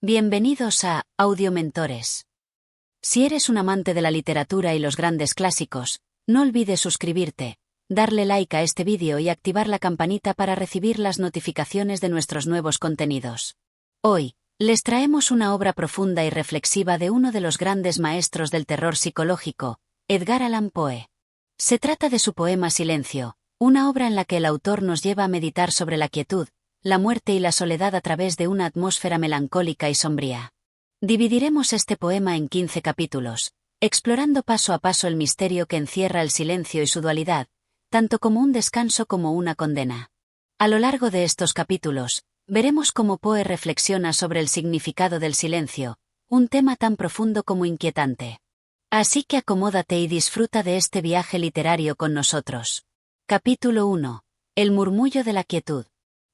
Bienvenidos a Audiomentores. Si eres un amante de la literatura y los grandes clásicos, no olvides suscribirte, darle like a este vídeo y activar la campanita para recibir las notificaciones de nuestros nuevos contenidos. Hoy, les traemos una obra profunda y reflexiva de uno de los grandes maestros del terror psicológico, Edgar Allan Poe. Se trata de su poema Silencio, una obra en la que el autor nos lleva a meditar sobre la quietud, la muerte y la soledad a través de una atmósfera melancólica y sombría. Dividiremos este poema en 15 capítulos, explorando paso a paso el misterio que encierra el silencio y su dualidad, tanto como un descanso como una condena. A lo largo de estos capítulos, veremos cómo Poe reflexiona sobre el significado del silencio, un tema tan profundo como inquietante. Así que acomódate y disfruta de este viaje literario con nosotros. Capítulo 1. El murmullo de la quietud.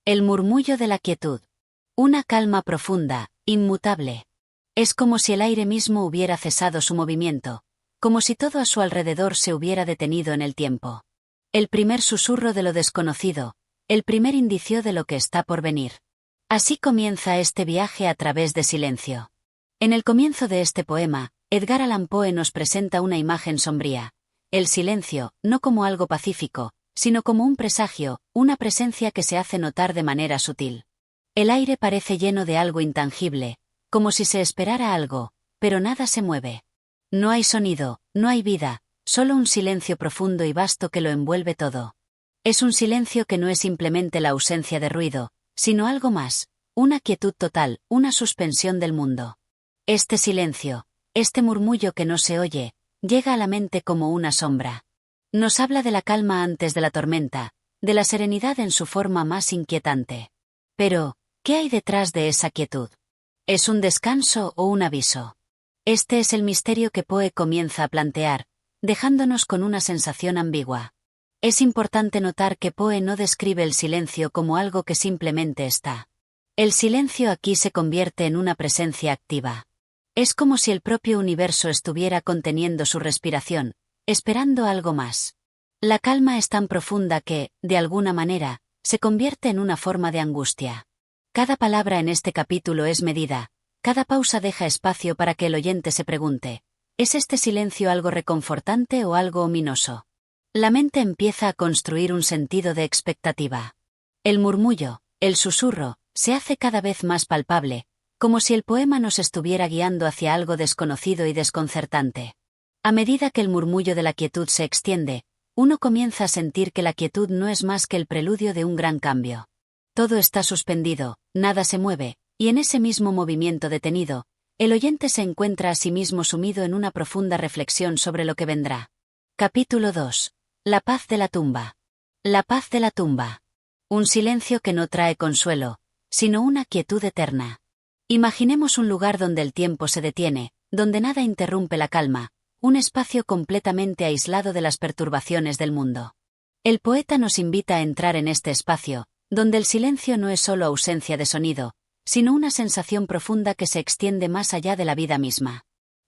El murmullo de la quietud. Una calma profunda, inmutable. Es como si el aire mismo hubiera cesado su movimiento, como si todo a su alrededor se hubiera detenido en el tiempo. El primer susurro de lo desconocido, el primer indicio de lo que está por venir. Así comienza este viaje a través de silencio. En el comienzo de este poema, Edgar Allan Poe nos presenta una imagen sombría. El silencio, no como algo pacífico, sino como un presagio, una presencia que se hace notar de manera sutil. El aire parece lleno de algo intangible, como si se esperara algo, pero nada se mueve. No hay sonido, no hay vida, solo un silencio profundo y vasto que lo envuelve todo. Es un silencio que no es simplemente la ausencia de ruido, sino algo más, una quietud total, una suspensión del mundo. Este silencio, este murmullo que no se oye, llega a la mente como una sombra. Nos habla de la calma antes de la tormenta, de la serenidad en su forma más inquietante. Pero, ¿qué hay detrás de esa quietud? ¿Es un descanso o un aviso? Este es el misterio que Poe comienza a plantear, dejándonos con una sensación ambigua. Es importante notar que Poe no describe el silencio como algo que simplemente está. El silencio aquí se convierte en una presencia activa. Es como si el propio universo estuviera conteniendo su respiración, esperando algo más. La calma es tan profunda que, de alguna manera, se convierte en una forma de angustia. Cada palabra en este capítulo es medida, cada pausa deja espacio para que el oyente se pregunte, ¿es este silencio algo reconfortante o algo ominoso? La mente empieza a construir un sentido de expectativa. El murmullo, el susurro, se hace cada vez más palpable, como si el poema nos estuviera guiando hacia algo desconocido y desconcertante. A medida que el murmullo de la quietud se extiende, uno comienza a sentir que la quietud no es más que el preludio de un gran cambio. Todo está suspendido, nada se mueve, y en ese mismo movimiento detenido, el oyente se encuentra a sí mismo sumido en una profunda reflexión sobre lo que vendrá. Capítulo 2. La paz de la tumba. La paz de la tumba. Un silencio que no trae consuelo, sino una quietud eterna. Imaginemos un lugar donde el tiempo se detiene, donde nada interrumpe la calma, un espacio completamente aislado de las perturbaciones del mundo. El poeta nos invita a entrar en este espacio, donde el silencio no es solo ausencia de sonido, sino una sensación profunda que se extiende más allá de la vida misma.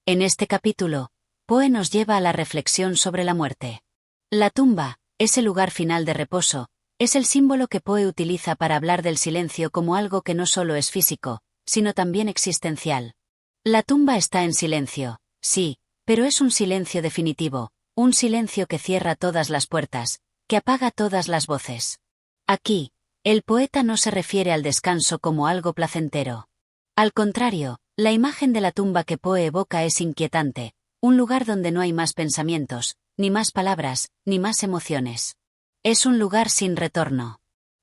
En este capítulo, Poe nos lleva a la reflexión sobre la muerte. La tumba, ese lugar final de reposo, es el símbolo que Poe utiliza para hablar del silencio como algo que no solo es físico, sino también existencial. La tumba está en silencio, sí, pero es un silencio definitivo, un silencio que cierra todas las puertas, que apaga todas las voces. Aquí, el poeta no se refiere al descanso como algo placentero. Al contrario, la imagen de la tumba que Poe evoca es inquietante, un lugar donde no hay más pensamientos, ni más palabras, ni más emociones. Es un lugar sin retorno.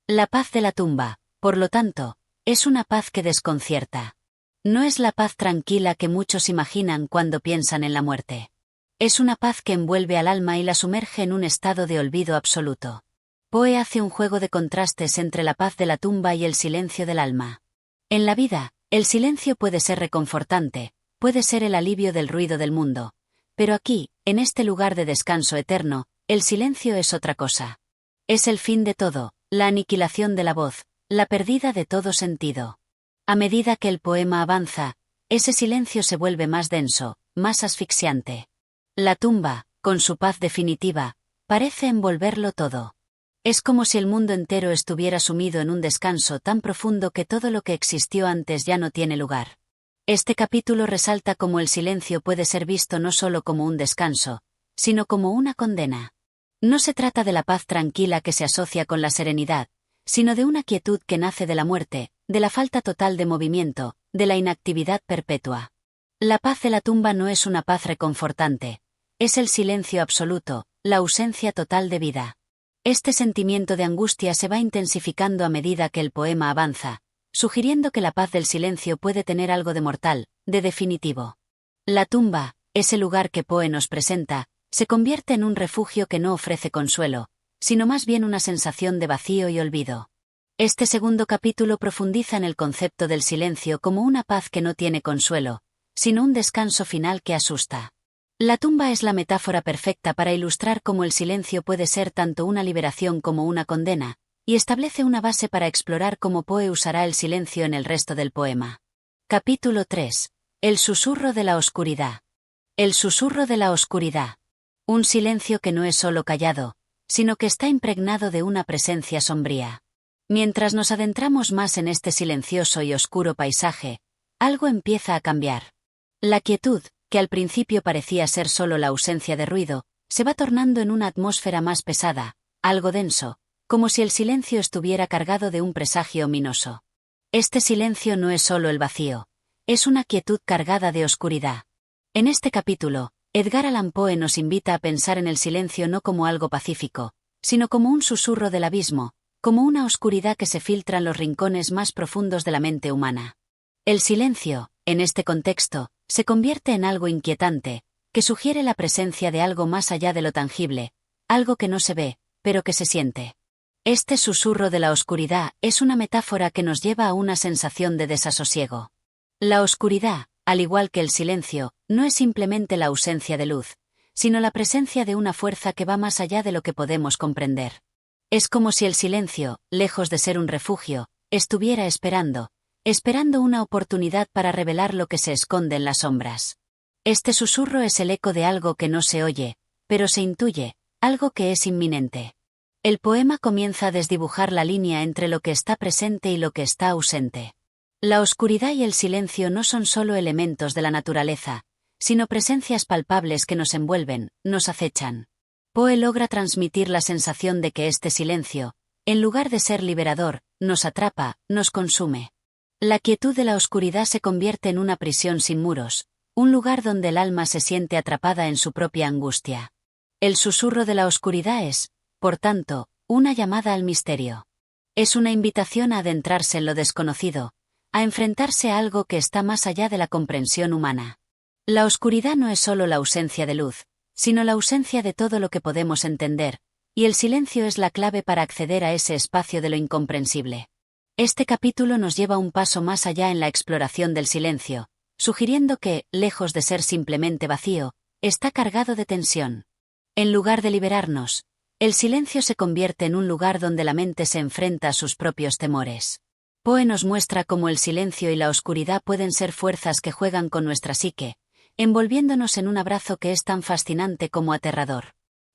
La paz de la tumba, por lo tanto, es una paz que desconcierta. No es la paz tranquila que muchos imaginan cuando piensan en la muerte. Es una paz que envuelve al alma y la sumerge en un estado de olvido absoluto. Poe hace un juego de contrastes entre la paz de la tumba y el silencio del alma. En la vida, el silencio puede ser reconfortante, puede ser el alivio del ruido del mundo. Pero aquí, en este lugar de descanso eterno, el silencio es otra cosa. Es el fin de todo, la aniquilación de la voz, la pérdida de todo sentido. A medida que el poema avanza, ese silencio se vuelve más denso, más asfixiante. La tumba, con su paz definitiva, parece envolverlo todo. Es como si el mundo entero estuviera sumido en un descanso tan profundo que todo lo que existió antes ya no tiene lugar. Este capítulo resalta cómo el silencio puede ser visto no solo como un descanso, sino como una condena. No se trata de la paz tranquila que se asocia con la serenidad, sino de una quietud que nace de la muerte, de la falta total de movimiento, de la inactividad perpetua. La paz de la tumba no es una paz reconfortante, es el silencio absoluto, la ausencia total de vida. Este sentimiento de angustia se va intensificando a medida que el poema avanza, sugiriendo que la paz del silencio puede tener algo de mortal, de definitivo. La tumba, ese lugar que Poe nos presenta, se convierte en un refugio que no ofrece consuelo, sino más bien una sensación de vacío y olvido. Este segundo capítulo profundiza en el concepto del silencio como una paz que no tiene consuelo, sino un descanso final que asusta. La tumba es la metáfora perfecta para ilustrar cómo el silencio puede ser tanto una liberación como una condena, y establece una base para explorar cómo Poe usará el silencio en el resto del poema. Capítulo 3. El susurro de la oscuridad. El susurro de la oscuridad. Un silencio que no es solo callado, sino que está impregnado de una presencia sombría. Mientras nos adentramos más en este silencioso y oscuro paisaje, algo empieza a cambiar. La quietud, que al principio parecía ser solo la ausencia de ruido, se va tornando en una atmósfera más pesada, algo denso, como si el silencio estuviera cargado de un presagio ominoso. Este silencio no es solo el vacío, es una quietud cargada de oscuridad. En este capítulo, Edgar Allan Poe nos invita a pensar en el silencio no como algo pacífico, sino como un susurro del abismo, como una oscuridad que se filtra en los rincones más profundos de la mente humana. El silencio, en este contexto, se convierte en algo inquietante, que sugiere la presencia de algo más allá de lo tangible, algo que no se ve, pero que se siente. Este susurro de la oscuridad es una metáfora que nos lleva a una sensación de desasosiego. La oscuridad, al igual que el silencio, no es simplemente la ausencia de luz, sino la presencia de una fuerza que va más allá de lo que podemos comprender. Es como si el silencio, lejos de ser un refugio, estuviera esperando una oportunidad para revelar lo que se esconde en las sombras. Este susurro es el eco de algo que no se oye, pero se intuye, algo que es inminente. El poema comienza a desdibujar la línea entre lo que está presente y lo que está ausente. La oscuridad y el silencio no son solo elementos de la naturaleza, sino presencias palpables que nos envuelven, nos acechan. Poe logra transmitir la sensación de que este silencio, en lugar de ser liberador, nos atrapa, nos consume. La quietud de la oscuridad se convierte en una prisión sin muros, un lugar donde el alma se siente atrapada en su propia angustia. El susurro de la oscuridad es, por tanto, una llamada al misterio. Es una invitación a adentrarse en lo desconocido, a enfrentarse a algo que está más allá de la comprensión humana. La oscuridad no es solo la ausencia de luz, sino la ausencia de todo lo que podemos entender, y el silencio es la clave para acceder a ese espacio de lo incomprensible. Este capítulo nos lleva un paso más allá en la exploración del silencio, sugiriendo que, lejos de ser simplemente vacío, está cargado de tensión. En lugar de liberarnos, el silencio se convierte en un lugar donde la mente se enfrenta a sus propios temores. Poe nos muestra cómo el silencio y la oscuridad pueden ser fuerzas que juegan con nuestra psique, envolviéndonos en un abrazo que es tan fascinante como aterrador.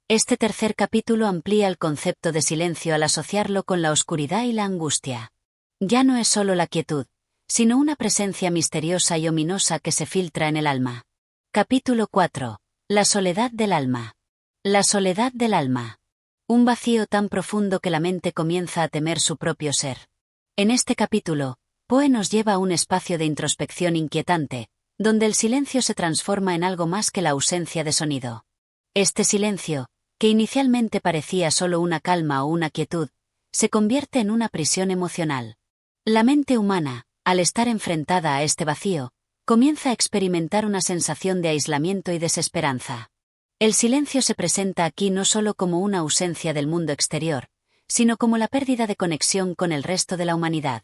Este tercer capítulo amplía el concepto de silencio al asociarlo con la oscuridad y la angustia. Ya no es solo la quietud, sino una presencia misteriosa y ominosa que se filtra en el alma. Capítulo 4. La soledad del alma. La soledad del alma. Un vacío tan profundo que la mente comienza a temer su propio ser. En este capítulo, Poe nos lleva a un espacio de introspección inquietante, donde el silencio se transforma en algo más que la ausencia de sonido. Este silencio, que inicialmente parecía solo una calma o una quietud, se convierte en una prisión emocional. La mente humana, al estar enfrentada a este vacío, comienza a experimentar una sensación de aislamiento y desesperanza. El silencio se presenta aquí no solo como una ausencia del mundo exterior, sino como la pérdida de conexión con el resto de la humanidad.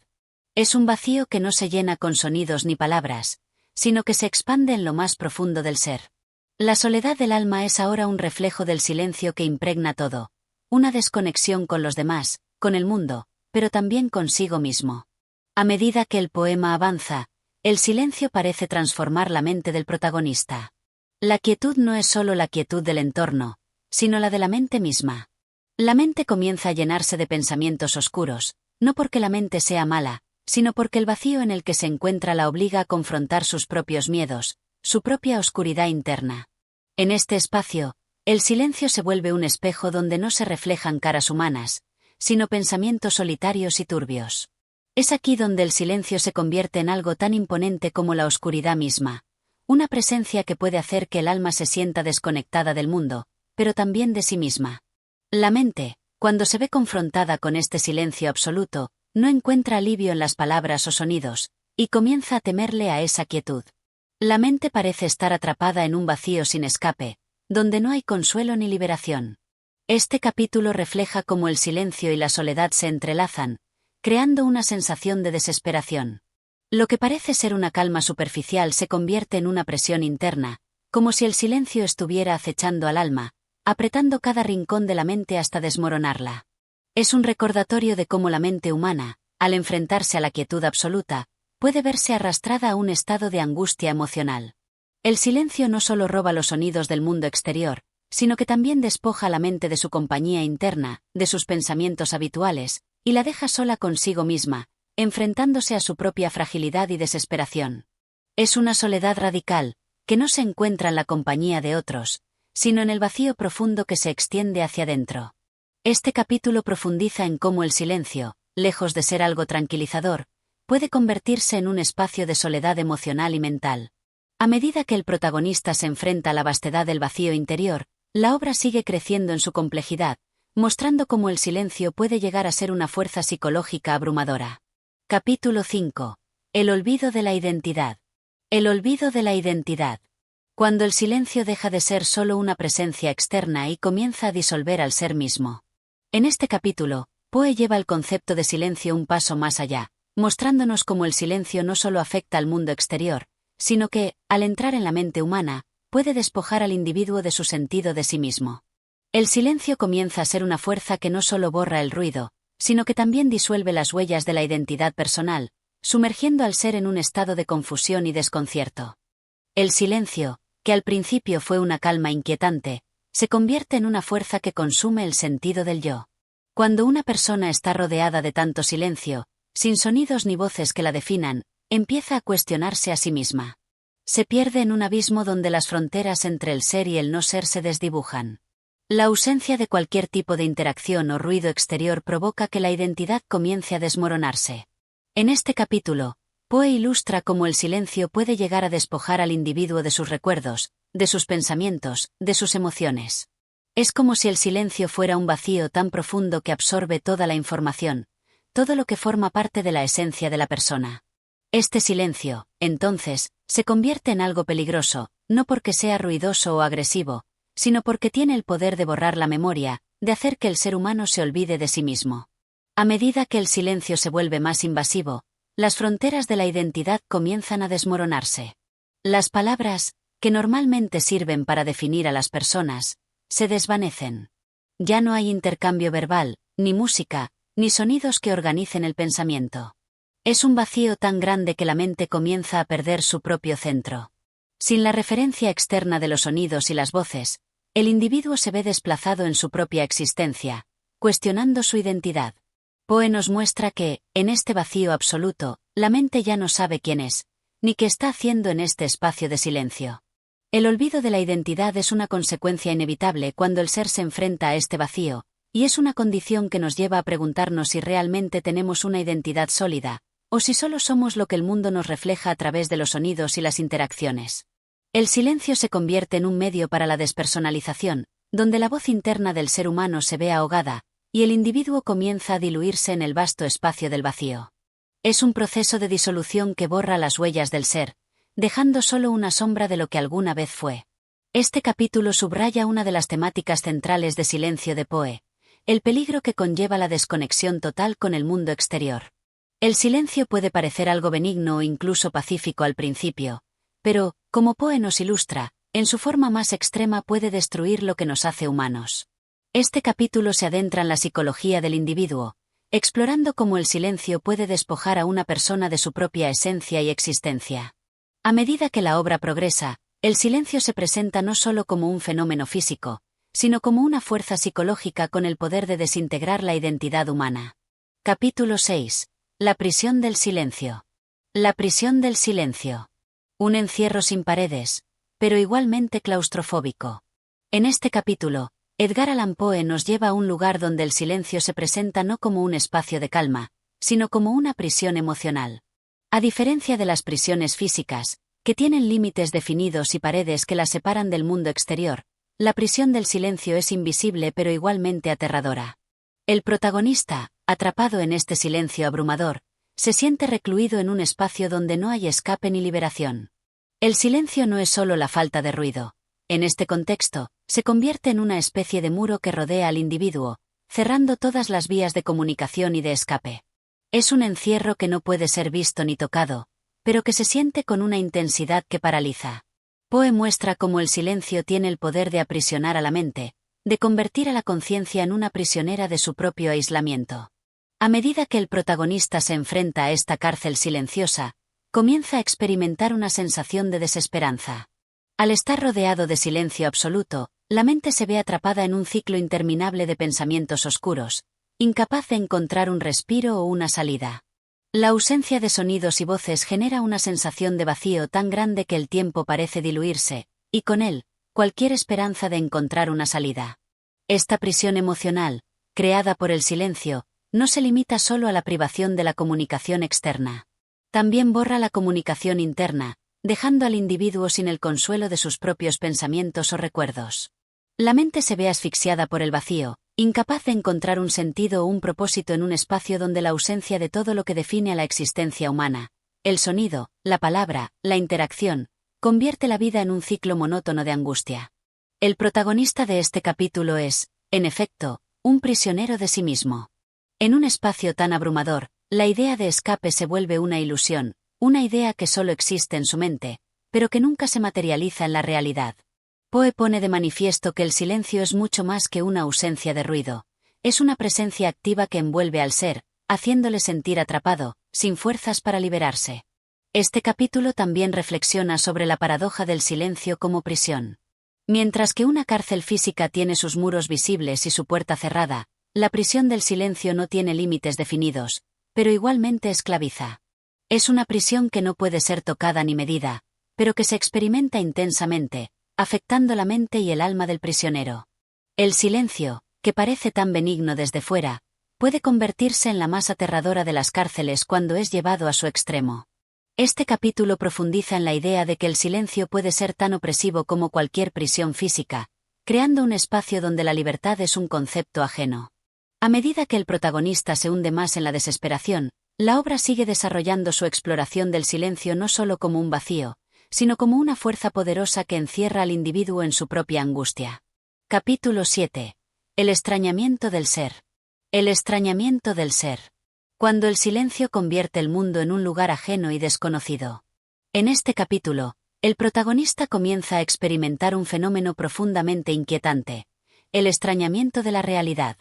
Es un vacío que no se llena con sonidos ni palabras, sino que se expande en lo más profundo del ser. La soledad del alma es ahora un reflejo del silencio que impregna todo, una desconexión con los demás, con el mundo, pero también consigo mismo. A medida que el poema avanza, el silencio parece transformar la mente del protagonista. La quietud no es solo la quietud del entorno, sino la de la mente misma. La mente comienza a llenarse de pensamientos oscuros, no porque la mente sea mala, sino porque el vacío en el que se encuentra la obliga a confrontar sus propios miedos, su propia oscuridad interna. En este espacio, el silencio se vuelve un espejo donde no se reflejan caras humanas, sino pensamientos solitarios y turbios. Es aquí donde el silencio se convierte en algo tan imponente como la oscuridad misma, una presencia que puede hacer que el alma se sienta desconectada del mundo, pero también de sí misma. La mente, cuando se ve confrontada con este silencio absoluto, no encuentra alivio en las palabras o sonidos, y comienza a temerle a esa quietud. La mente parece estar atrapada en un vacío sin escape, donde no hay consuelo ni liberación. Este capítulo refleja cómo el silencio y la soledad se entrelazan, creando una sensación de desesperación. Lo que parece ser una calma superficial se convierte en una presión interna, como si el silencio estuviera acechando al alma, apretando cada rincón de la mente hasta desmoronarla. Es un recordatorio de cómo la mente humana, al enfrentarse a la quietud absoluta, puede verse arrastrada a un estado de angustia emocional. El silencio no solo roba los sonidos del mundo exterior, sino que también despoja a la mente de su compañía interna, de sus pensamientos habituales, y la deja sola consigo misma, enfrentándose a su propia fragilidad y desesperación. Es una soledad radical, que no se encuentra en la compañía de otros, sino en el vacío profundo que se extiende hacia adentro. Este capítulo profundiza en cómo el silencio, lejos de ser algo tranquilizador, puede convertirse en un espacio de soledad emocional y mental. A medida que el protagonista se enfrenta a la vastedad del vacío interior, la obra sigue creciendo en su complejidad, mostrando cómo el silencio puede llegar a ser una fuerza psicológica abrumadora. Capítulo 5. El olvido de la identidad. El olvido de la identidad. Cuando el silencio deja de ser solo una presencia externa y comienza a disolver al ser mismo. En este capítulo, Poe lleva el concepto de silencio un paso más allá, mostrándonos cómo el silencio no solo afecta al mundo exterior, sino que, al entrar en la mente humana, puede despojar al individuo de su sentido de sí mismo. El silencio comienza a ser una fuerza que no solo borra el ruido, sino que también disuelve las huellas de la identidad personal, sumergiendo al ser en un estado de confusión y desconcierto. El silencio, que al principio fue una calma inquietante, se convierte en una fuerza que consume el sentido del yo. Cuando una persona está rodeada de tanto silencio, sin sonidos ni voces que la definan, empieza a cuestionarse a sí misma. Se pierde en un abismo donde las fronteras entre el ser y el no ser se desdibujan. La ausencia de cualquier tipo de interacción o ruido exterior provoca que la identidad comience a desmoronarse. En este capítulo, Poe ilustra cómo el silencio puede llegar a despojar al individuo de sus recuerdos, de sus pensamientos, de sus emociones. Es como si el silencio fuera un vacío tan profundo que absorbe toda la información, todo lo que forma parte de la esencia de la persona. Este silencio, entonces, se convierte en algo peligroso, no porque sea ruidoso o agresivo, sino porque tiene el poder de borrar la memoria, de hacer que el ser humano se olvide de sí mismo. A medida que el silencio se vuelve más invasivo, las fronteras de la identidad comienzan a desmoronarse. Las palabras, que normalmente sirven para definir a las personas, se desvanecen. Ya no hay intercambio verbal, ni música, ni sonidos que organicen el pensamiento. Es un vacío tan grande que la mente comienza a perder su propio centro. Sin la referencia externa de los sonidos y las voces, el individuo se ve desplazado en su propia existencia, cuestionando su identidad. Poe nos muestra que, en este vacío absoluto, la mente ya no sabe quién es, ni qué está haciendo en este espacio de silencio. El olvido de la identidad es una consecuencia inevitable cuando el ser se enfrenta a este vacío, y es una condición que nos lleva a preguntarnos si realmente tenemos una identidad sólida, o si solo somos lo que el mundo nos refleja a través de los sonidos y las interacciones. El silencio se convierte en un medio para la despersonalización, donde la voz interna del ser humano se ve ahogada, y el individuo comienza a diluirse en el vasto espacio del vacío. Es un proceso de disolución que borra las huellas del ser, dejando solo una sombra de lo que alguna vez fue. Este capítulo subraya una de las temáticas centrales de Silencio de Poe, el peligro que conlleva la desconexión total con el mundo exterior. El silencio puede parecer algo benigno o incluso pacífico al principio, pero, como Poe nos ilustra, en su forma más extrema puede destruir lo que nos hace humanos. Este capítulo se adentra en la psicología del individuo, explorando cómo el silencio puede despojar a una persona de su propia esencia y existencia. A medida que la obra progresa, el silencio se presenta no solo como un fenómeno físico, sino como una fuerza psicológica con el poder de desintegrar la identidad humana. Capítulo 6. La prisión del silencio. La prisión del silencio. Un encierro sin paredes, pero igualmente claustrofóbico. En este capítulo, Edgar Allan Poe nos lleva a un lugar donde el silencio se presenta no como un espacio de calma, sino como una prisión emocional. A diferencia de las prisiones físicas, que tienen límites definidos y paredes que las separan del mundo exterior, la prisión del silencio es invisible pero igualmente aterradora. El protagonista, atrapado en este silencio abrumador, se siente recluido en un espacio donde no hay escape ni liberación. El silencio no es solo la falta de ruido. En este contexto, se convierte en una especie de muro que rodea al individuo, cerrando todas las vías de comunicación y de escape. Es un encierro que no puede ser visto ni tocado, pero que se siente con una intensidad que paraliza. Poe muestra cómo el silencio tiene el poder de aprisionar a la mente, de convertir a la conciencia en una prisionera de su propio aislamiento. A medida que el protagonista se enfrenta a esta cárcel silenciosa, comienza a experimentar una sensación de desesperanza. Al estar rodeado de silencio absoluto, la mente se ve atrapada en un ciclo interminable de pensamientos oscuros, incapaz de encontrar un respiro o una salida. La ausencia de sonidos y voces genera una sensación de vacío tan grande que el tiempo parece diluirse, y con él, cualquier esperanza de encontrar una salida. Esta prisión emocional, creada por el silencio, no se limita solo a la privación de la comunicación externa. También borra la comunicación interna, dejando al individuo sin el consuelo de sus propios pensamientos o recuerdos. La mente se ve asfixiada por el vacío, incapaz de encontrar un sentido o un propósito en un espacio donde la ausencia de todo lo que define a la existencia humana, el sonido, la palabra, la interacción, convierte la vida en un ciclo monótono de angustia. El protagonista de este capítulo es, en efecto, un prisionero de sí mismo. En un espacio tan abrumador, la idea de escape se vuelve una ilusión, una idea que solo existe en su mente, pero que nunca se materializa en la realidad. Poe pone de manifiesto que el silencio es mucho más que una ausencia de ruido. Es una presencia activa que envuelve al ser, haciéndole sentir atrapado, sin fuerzas para liberarse. Este capítulo también reflexiona sobre la paradoja del silencio como prisión. Mientras que una cárcel física tiene sus muros visibles y su puerta cerrada, la prisión del silencio no tiene límites definidos, pero igualmente esclaviza. Es una prisión que no puede ser tocada ni medida, pero que se experimenta intensamente, afectando la mente y el alma del prisionero. El silencio, que parece tan benigno desde fuera, puede convertirse en la más aterradora de las cárceles cuando es llevado a su extremo. Este capítulo profundiza en la idea de que el silencio puede ser tan opresivo como cualquier prisión física, creando un espacio donde la libertad es un concepto ajeno. A medida que el protagonista se hunde más en la desesperación, la obra sigue desarrollando su exploración del silencio no solo como un vacío, sino como una fuerza poderosa que encierra al individuo en su propia angustia. Capítulo 7. El extrañamiento del ser. El extrañamiento del ser. Cuando el silencio convierte el mundo en un lugar ajeno y desconocido. En este capítulo, el protagonista comienza a experimentar un fenómeno profundamente inquietante: el extrañamiento de la realidad.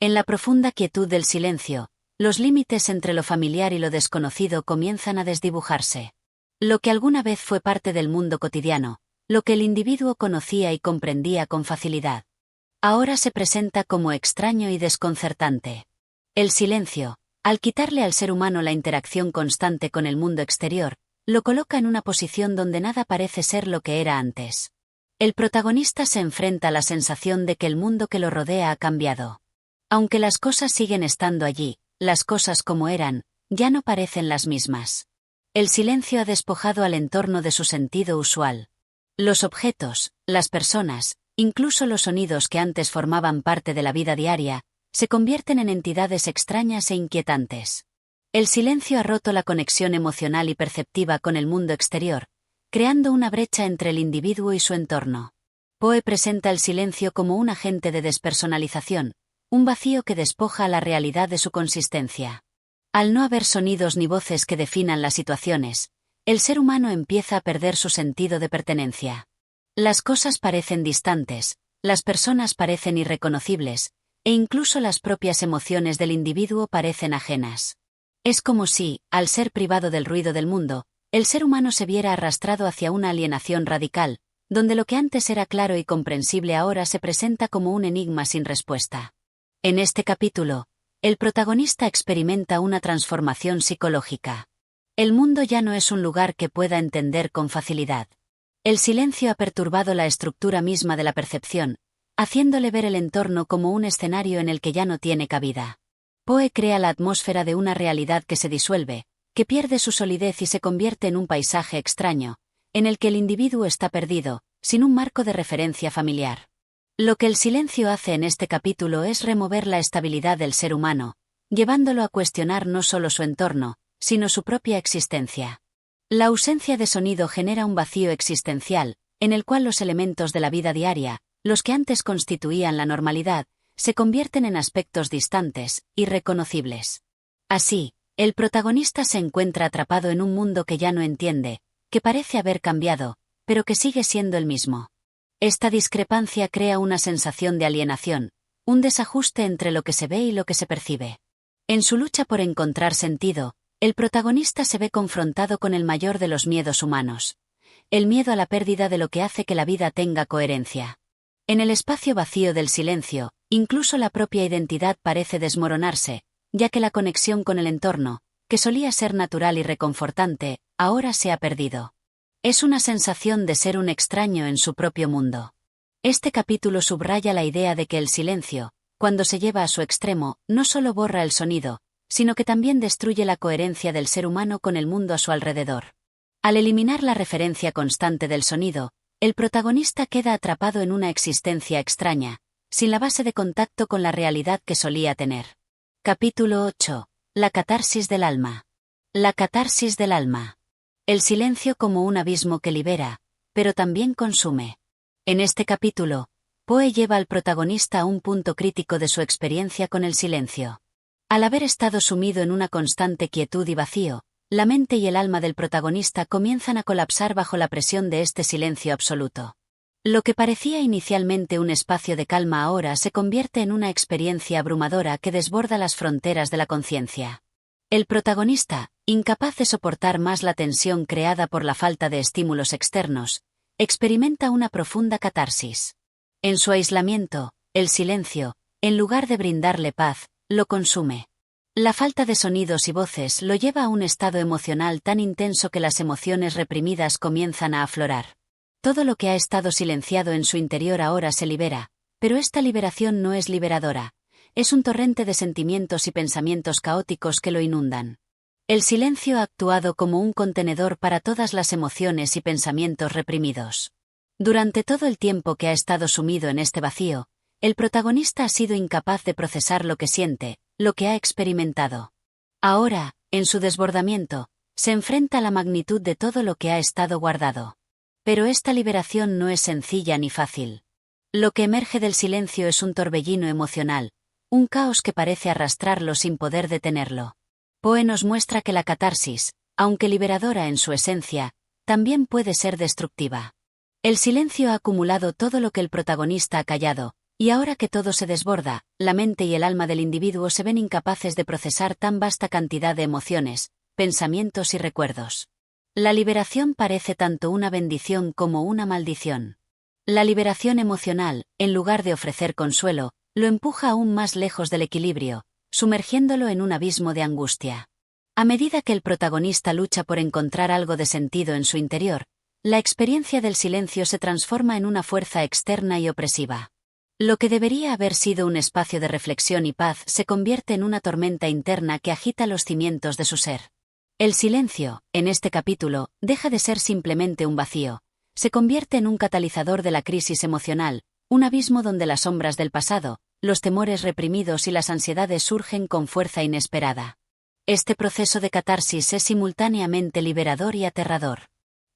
En la profunda quietud del silencio, los límites entre lo familiar y lo desconocido comienzan a desdibujarse. Lo que alguna vez fue parte del mundo cotidiano, lo que el individuo conocía y comprendía con facilidad, ahora se presenta como extraño y desconcertante. El silencio, al quitarle al ser humano la interacción constante con el mundo exterior, lo coloca en una posición donde nada parece ser lo que era antes. El protagonista se enfrenta a la sensación de que el mundo que lo rodea ha cambiado. Aunque las cosas siguen estando allí, las cosas como eran, ya no parecen las mismas. El silencio ha despojado al entorno de su sentido usual. Los objetos, las personas, incluso los sonidos que antes formaban parte de la vida diaria, se convierten en entidades extrañas e inquietantes. El silencio ha roto la conexión emocional y perceptiva con el mundo exterior, creando una brecha entre el individuo y su entorno. Poe presenta el silencio como un agente de despersonalización, un vacío que despoja a la realidad de su consistencia. Al no haber sonidos ni voces que definan las situaciones, el ser humano empieza a perder su sentido de pertenencia. Las cosas parecen distantes, las personas parecen irreconocibles, e incluso las propias emociones del individuo parecen ajenas. Es como si, al ser privado del ruido del mundo, el ser humano se viera arrastrado hacia una alienación radical, donde lo que antes era claro y comprensible ahora se presenta como un enigma sin respuesta. En este capítulo, el protagonista experimenta una transformación psicológica. El mundo ya no es un lugar que pueda entender con facilidad. El silencio ha perturbado la estructura misma de la percepción, haciéndole ver el entorno como un escenario en el que ya no tiene cabida. Poe crea la atmósfera de una realidad que se disuelve, que pierde su solidez y se convierte en un paisaje extraño, en el que el individuo está perdido, sin un marco de referencia familiar. Lo que el silencio hace en este capítulo es remover la estabilidad del ser humano, llevándolo a cuestionar no solo su entorno, sino su propia existencia. La ausencia de sonido genera un vacío existencial, en el cual los elementos de la vida diaria, los que antes constituían la normalidad, se convierten en aspectos distantes, irreconocibles. Así, el protagonista se encuentra atrapado en un mundo que ya no entiende, que parece haber cambiado, pero que sigue siendo el mismo. Esta discrepancia crea una sensación de alienación, un desajuste entre lo que se ve y lo que se percibe. En su lucha por encontrar sentido, el protagonista se ve confrontado con el mayor de los miedos humanos: el miedo a la pérdida de lo que hace que la vida tenga coherencia. En el espacio vacío del silencio, incluso la propia identidad parece desmoronarse, ya que la conexión con el entorno, que solía ser natural y reconfortante, ahora se ha perdido. Es una sensación de ser un extraño en su propio mundo. Este capítulo subraya la idea de que el silencio, cuando se lleva a su extremo, no solo borra el sonido, sino que también destruye la coherencia del ser humano con el mundo a su alrededor. Al eliminar la referencia constante del sonido, el protagonista queda atrapado en una existencia extraña, sin la base de contacto con la realidad que solía tener. Capítulo 8. La catarsis del alma. La catarsis del alma. El silencio como un abismo que libera, pero también consume. En este capítulo, Poe lleva al protagonista a un punto crítico de su experiencia con el silencio. Al haber estado sumido en una constante quietud y vacío, la mente y el alma del protagonista comienzan a colapsar bajo la presión de este silencio absoluto. Lo que parecía inicialmente un espacio de calma ahora se convierte en una experiencia abrumadora que desborda las fronteras de la conciencia. El protagonista, incapaz de soportar más la tensión creada por la falta de estímulos externos, experimenta una profunda catarsis. En su aislamiento, el silencio, en lugar de brindarle paz, lo consume. La falta de sonidos y voces lo lleva a un estado emocional tan intenso que las emociones reprimidas comienzan a aflorar. Todo lo que ha estado silenciado en su interior ahora se libera, pero esta liberación no es liberadora. Es un torrente de sentimientos y pensamientos caóticos que lo inundan. El silencio ha actuado como un contenedor para todas las emociones y pensamientos reprimidos. Durante todo el tiempo que ha estado sumido en este vacío, el protagonista ha sido incapaz de procesar lo que siente, lo que ha experimentado. Ahora, en su desbordamiento, se enfrenta a la magnitud de todo lo que ha estado guardado. Pero esta liberación no es sencilla ni fácil. Lo que emerge del silencio es un torbellino emocional, un caos que parece arrastrarlo sin poder detenerlo. Poe nos muestra que la catarsis, aunque liberadora en su esencia, también puede ser destructiva. El silencio ha acumulado todo lo que el protagonista ha callado, y ahora que todo se desborda, la mente y el alma del individuo se ven incapaces de procesar tan vasta cantidad de emociones, pensamientos y recuerdos. La liberación parece tanto una bendición como una maldición. La liberación emocional, en lugar de ofrecer consuelo, lo empuja aún más lejos del equilibrio, sumergiéndolo en un abismo de angustia. A medida que el protagonista lucha por encontrar algo de sentido en su interior, la experiencia del silencio se transforma en una fuerza externa y opresiva. Lo que debería haber sido un espacio de reflexión y paz se convierte en una tormenta interna que agita los cimientos de su ser. El silencio, en este capítulo, deja de ser simplemente un vacío, se convierte en un catalizador de la crisis emocional, un abismo donde las sombras del pasado, los temores reprimidos y las ansiedades surgen con fuerza inesperada. Este proceso de catarsis es simultáneamente liberador y aterrador.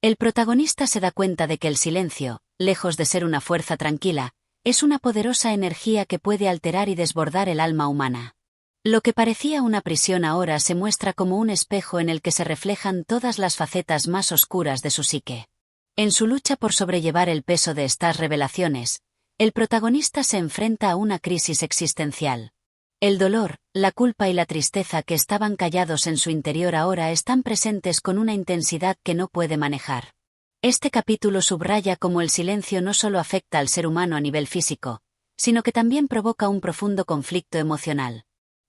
El protagonista se da cuenta de que el silencio, lejos de ser una fuerza tranquila, es una poderosa energía que puede alterar y desbordar el alma humana. Lo que parecía una prisión ahora se muestra como un espejo en el que se reflejan todas las facetas más oscuras de su psique. En su lucha por sobrellevar el peso de estas revelaciones, el protagonista se enfrenta a una crisis existencial. El dolor, la culpa y la tristeza que estaban callados en su interior ahora están presentes con una intensidad que no puede manejar. Este capítulo subraya cómo el silencio no solo afecta al ser humano a nivel físico, sino que también provoca un profundo conflicto emocional.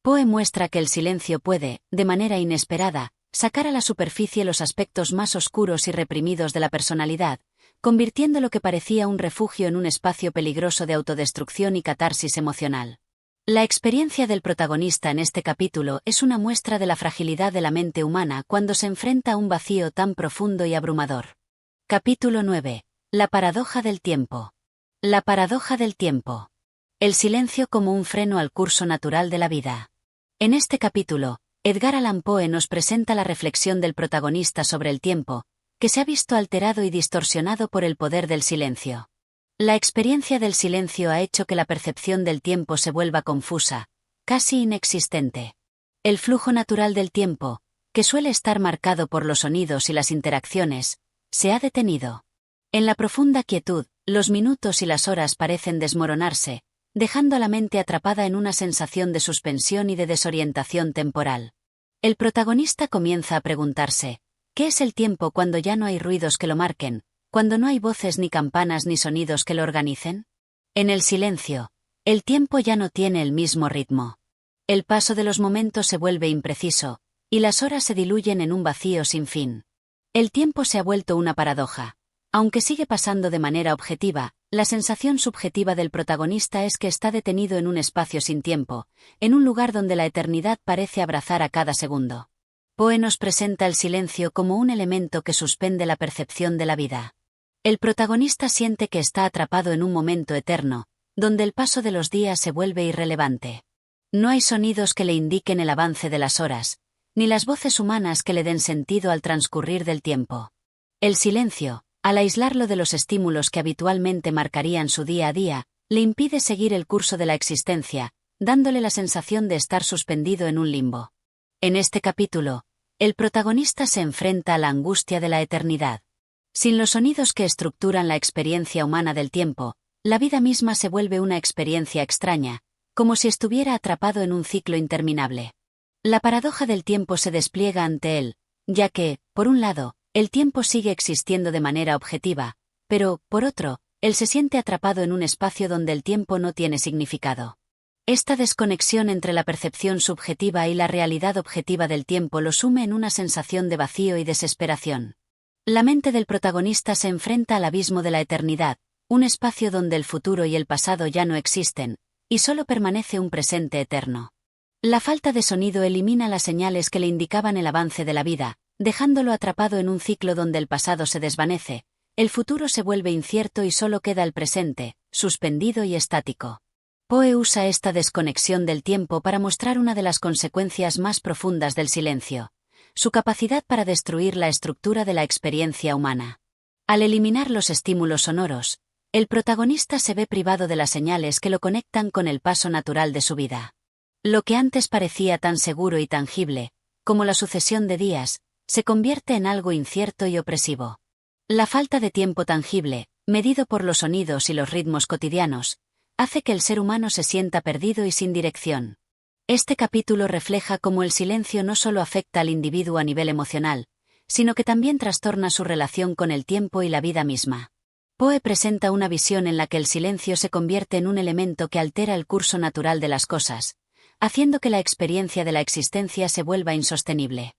Poe muestra que el silencio puede, de manera inesperada, sacar a la superficie los aspectos más oscuros y reprimidos de la personalidad, convirtiendo lo que parecía un refugio en un espacio peligroso de autodestrucción y catarsis emocional. La experiencia del protagonista en este capítulo es una muestra de la fragilidad de la mente humana cuando se enfrenta a un vacío tan profundo y abrumador. Capítulo 9. La paradoja del tiempo. La paradoja del tiempo. El silencio como un freno al curso natural de la vida. En este capítulo, Edgar Allan Poe nos presenta la reflexión del protagonista sobre el tiempo, que se ha visto alterado y distorsionado por el poder del silencio. La experiencia del silencio ha hecho que la percepción del tiempo se vuelva confusa, casi inexistente. El flujo natural del tiempo, que suele estar marcado por los sonidos y las interacciones, se ha detenido. En la profunda quietud, los minutos y las horas parecen desmoronarse, dejando a la mente atrapada en una sensación de suspensión y de desorientación temporal. El protagonista comienza a preguntarse, ¿qué es el tiempo cuando ya no hay ruidos que lo marquen, cuando no hay voces ni campanas ni sonidos que lo organicen? En el silencio, el tiempo ya no tiene el mismo ritmo. El paso de los momentos se vuelve impreciso, y las horas se diluyen en un vacío sin fin. El tiempo se ha vuelto una paradoja. Aunque sigue pasando de manera objetiva, la sensación subjetiva del protagonista es que está detenido en un espacio sin tiempo, en un lugar donde la eternidad parece abrazar a cada segundo. Poe nos presenta el silencio como un elemento que suspende la percepción de la vida. El protagonista siente que está atrapado en un momento eterno, donde el paso de los días se vuelve irrelevante. No hay sonidos que le indiquen el avance de las horas, ni las voces humanas que le den sentido al transcurrir del tiempo. El silencio, al aislarlo de los estímulos que habitualmente marcarían su día a día, le impide seguir el curso de la existencia, dándole la sensación de estar suspendido en un limbo. En este capítulo, el protagonista se enfrenta a la angustia de la eternidad. Sin los sonidos que estructuran la experiencia humana del tiempo, la vida misma se vuelve una experiencia extraña, como si estuviera atrapado en un ciclo interminable. La paradoja del tiempo se despliega ante él, ya que, por un lado, el tiempo sigue existiendo de manera objetiva, pero, por otro, él se siente atrapado en un espacio donde el tiempo no tiene significado. Esta desconexión entre la percepción subjetiva y la realidad objetiva del tiempo lo sume en una sensación de vacío y desesperación. La mente del protagonista se enfrenta al abismo de la eternidad, un espacio donde el futuro y el pasado ya no existen, y solo permanece un presente eterno. La falta de sonido elimina las señales que le indicaban el avance de la vida, dejándolo atrapado en un ciclo donde el pasado se desvanece, el futuro se vuelve incierto y solo queda el presente, suspendido y estático. Poe usa esta desconexión del tiempo para mostrar una de las consecuencias más profundas del silencio: su capacidad para destruir la estructura de la experiencia humana. Al eliminar los estímulos sonoros, el protagonista se ve privado de las señales que lo conectan con el paso natural de su vida. Lo que antes parecía tan seguro y tangible, como la sucesión de días, se convierte en algo incierto y opresivo. La falta de tiempo tangible, medido por los sonidos y los ritmos cotidianos, hace que el ser humano se sienta perdido y sin dirección. Este capítulo refleja cómo el silencio no solo afecta al individuo a nivel emocional, sino que también trastorna su relación con el tiempo y la vida misma. Poe presenta una visión en la que el silencio se convierte en un elemento que altera el curso natural de las cosas, haciendo que la experiencia de la existencia se vuelva insostenible.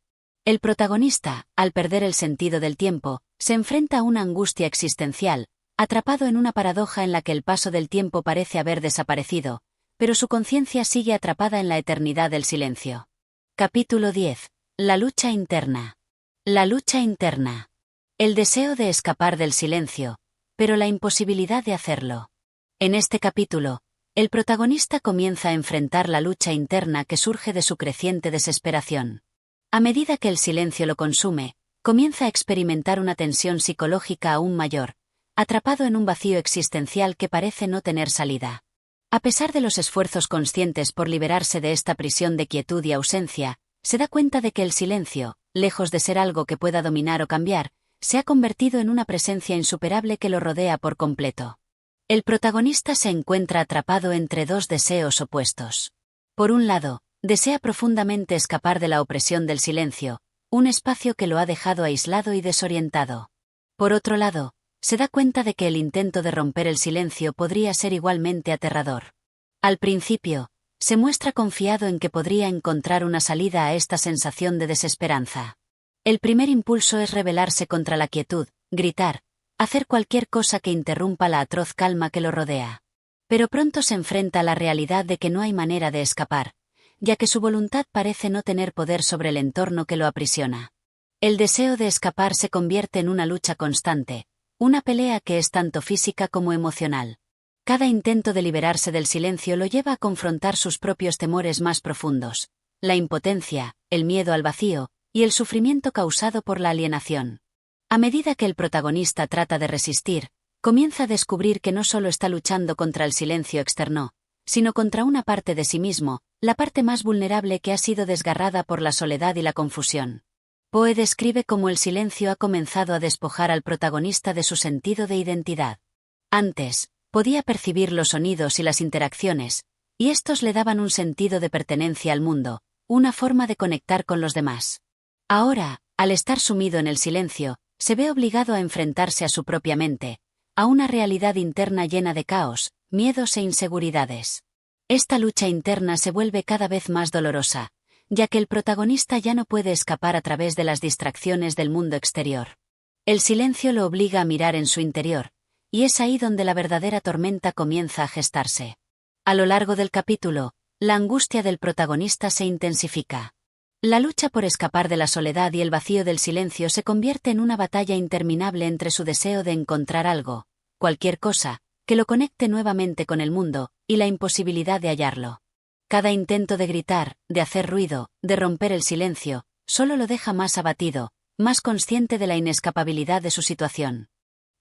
El protagonista, al perder el sentido del tiempo, se enfrenta a una angustia existencial, atrapado en una paradoja en la que el paso del tiempo parece haber desaparecido, pero su conciencia sigue atrapada en la eternidad del silencio. Capítulo 10. La lucha interna. La lucha interna. El deseo de escapar del silencio, pero la imposibilidad de hacerlo. En este capítulo, el protagonista comienza a enfrentar la lucha interna que surge de su creciente desesperación. A medida que el silencio lo consume, comienza a experimentar una tensión psicológica aún mayor, atrapado en un vacío existencial que parece no tener salida. A pesar de los esfuerzos conscientes por liberarse de esta prisión de quietud y ausencia, se da cuenta de que el silencio, lejos de ser algo que pueda dominar o cambiar, se ha convertido en una presencia insuperable que lo rodea por completo. El protagonista se encuentra atrapado entre dos deseos opuestos. Por un lado, desea profundamente escapar de la opresión del silencio, un espacio que lo ha dejado aislado y desorientado. Por otro lado, se da cuenta de que el intento de romper el silencio podría ser igualmente aterrador. Al principio, se muestra confiado en que podría encontrar una salida a esta sensación de desesperanza. El primer impulso es rebelarse contra la quietud, gritar, hacer cualquier cosa que interrumpa la atroz calma que lo rodea. Pero pronto se enfrenta a la realidad de que no hay manera de escapar, ya que su voluntad parece no tener poder sobre el entorno que lo aprisiona. El deseo de escapar se convierte en una lucha constante, una pelea que es tanto física como emocional. Cada intento de liberarse del silencio lo lleva a confrontar sus propios temores más profundos, la impotencia, el miedo al vacío, y el sufrimiento causado por la alienación. A medida que el protagonista trata de resistir, comienza a descubrir que no solo está luchando contra el silencio externo, sino contra una parte de sí mismo, la parte más vulnerable que ha sido desgarrada por la soledad y la confusión. Poe describe cómo el silencio ha comenzado a despojar al protagonista de su sentido de identidad. Antes, podía percibir los sonidos y las interacciones, y estos le daban un sentido de pertenencia al mundo, una forma de conectar con los demás. Ahora, al estar sumido en el silencio, se ve obligado a enfrentarse a su propia mente, a una realidad interna llena de caos, miedos e inseguridades. Esta lucha interna se vuelve cada vez más dolorosa, ya que el protagonista ya no puede escapar a través de las distracciones del mundo exterior. El silencio lo obliga a mirar en su interior, y es ahí donde la verdadera tormenta comienza a gestarse. A lo largo del capítulo, la angustia del protagonista se intensifica. La lucha por escapar de la soledad y el vacío del silencio se convierte en una batalla interminable entre su deseo de encontrar algo, cualquier cosa, que lo conecte nuevamente con el mundo, y la imposibilidad de hallarlo. Cada intento de gritar, de hacer ruido, de romper el silencio, solo lo deja más abatido, más consciente de la inescapabilidad de su situación.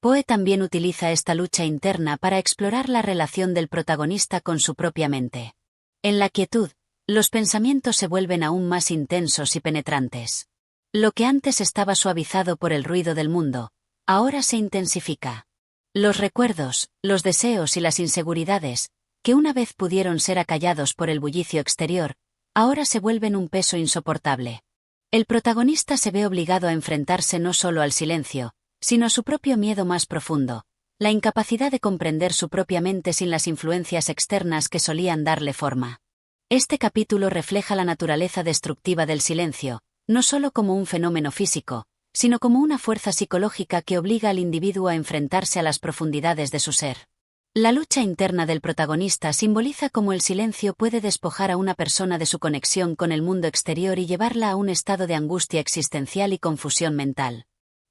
Poe también utiliza esta lucha interna para explorar la relación del protagonista con su propia mente. En la quietud, los pensamientos se vuelven aún más intensos y penetrantes. Lo que antes estaba suavizado por el ruido del mundo, ahora se intensifica. Los recuerdos, los deseos y las inseguridades, que una vez pudieron ser acallados por el bullicio exterior, ahora se vuelven un peso insoportable. El protagonista se ve obligado a enfrentarse no solo al silencio, sino a su propio miedo más profundo, la incapacidad de comprender su propia mente sin las influencias externas que solían darle forma. Este capítulo refleja la naturaleza destructiva del silencio, no solo como un fenómeno físico, sino como una fuerza psicológica que obliga al individuo a enfrentarse a las profundidades de su ser. La lucha interna del protagonista simboliza cómo el silencio puede despojar a una persona de su conexión con el mundo exterior y llevarla a un estado de angustia existencial y confusión mental.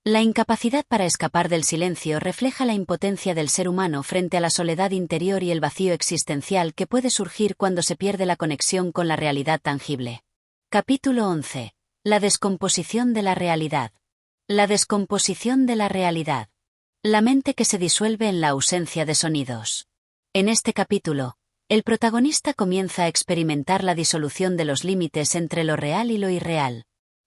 La incapacidad para escapar del silencio refleja la impotencia del ser humano frente a la soledad interior y el vacío existencial que puede surgir cuando se pierde la conexión con la realidad tangible. Capítulo 11. La descomposición de la realidad. La descomposición de la realidad. La mente que se disuelve en la ausencia de sonidos. En este capítulo, el protagonista comienza a experimentar la disolución de los límites entre lo real y lo irreal.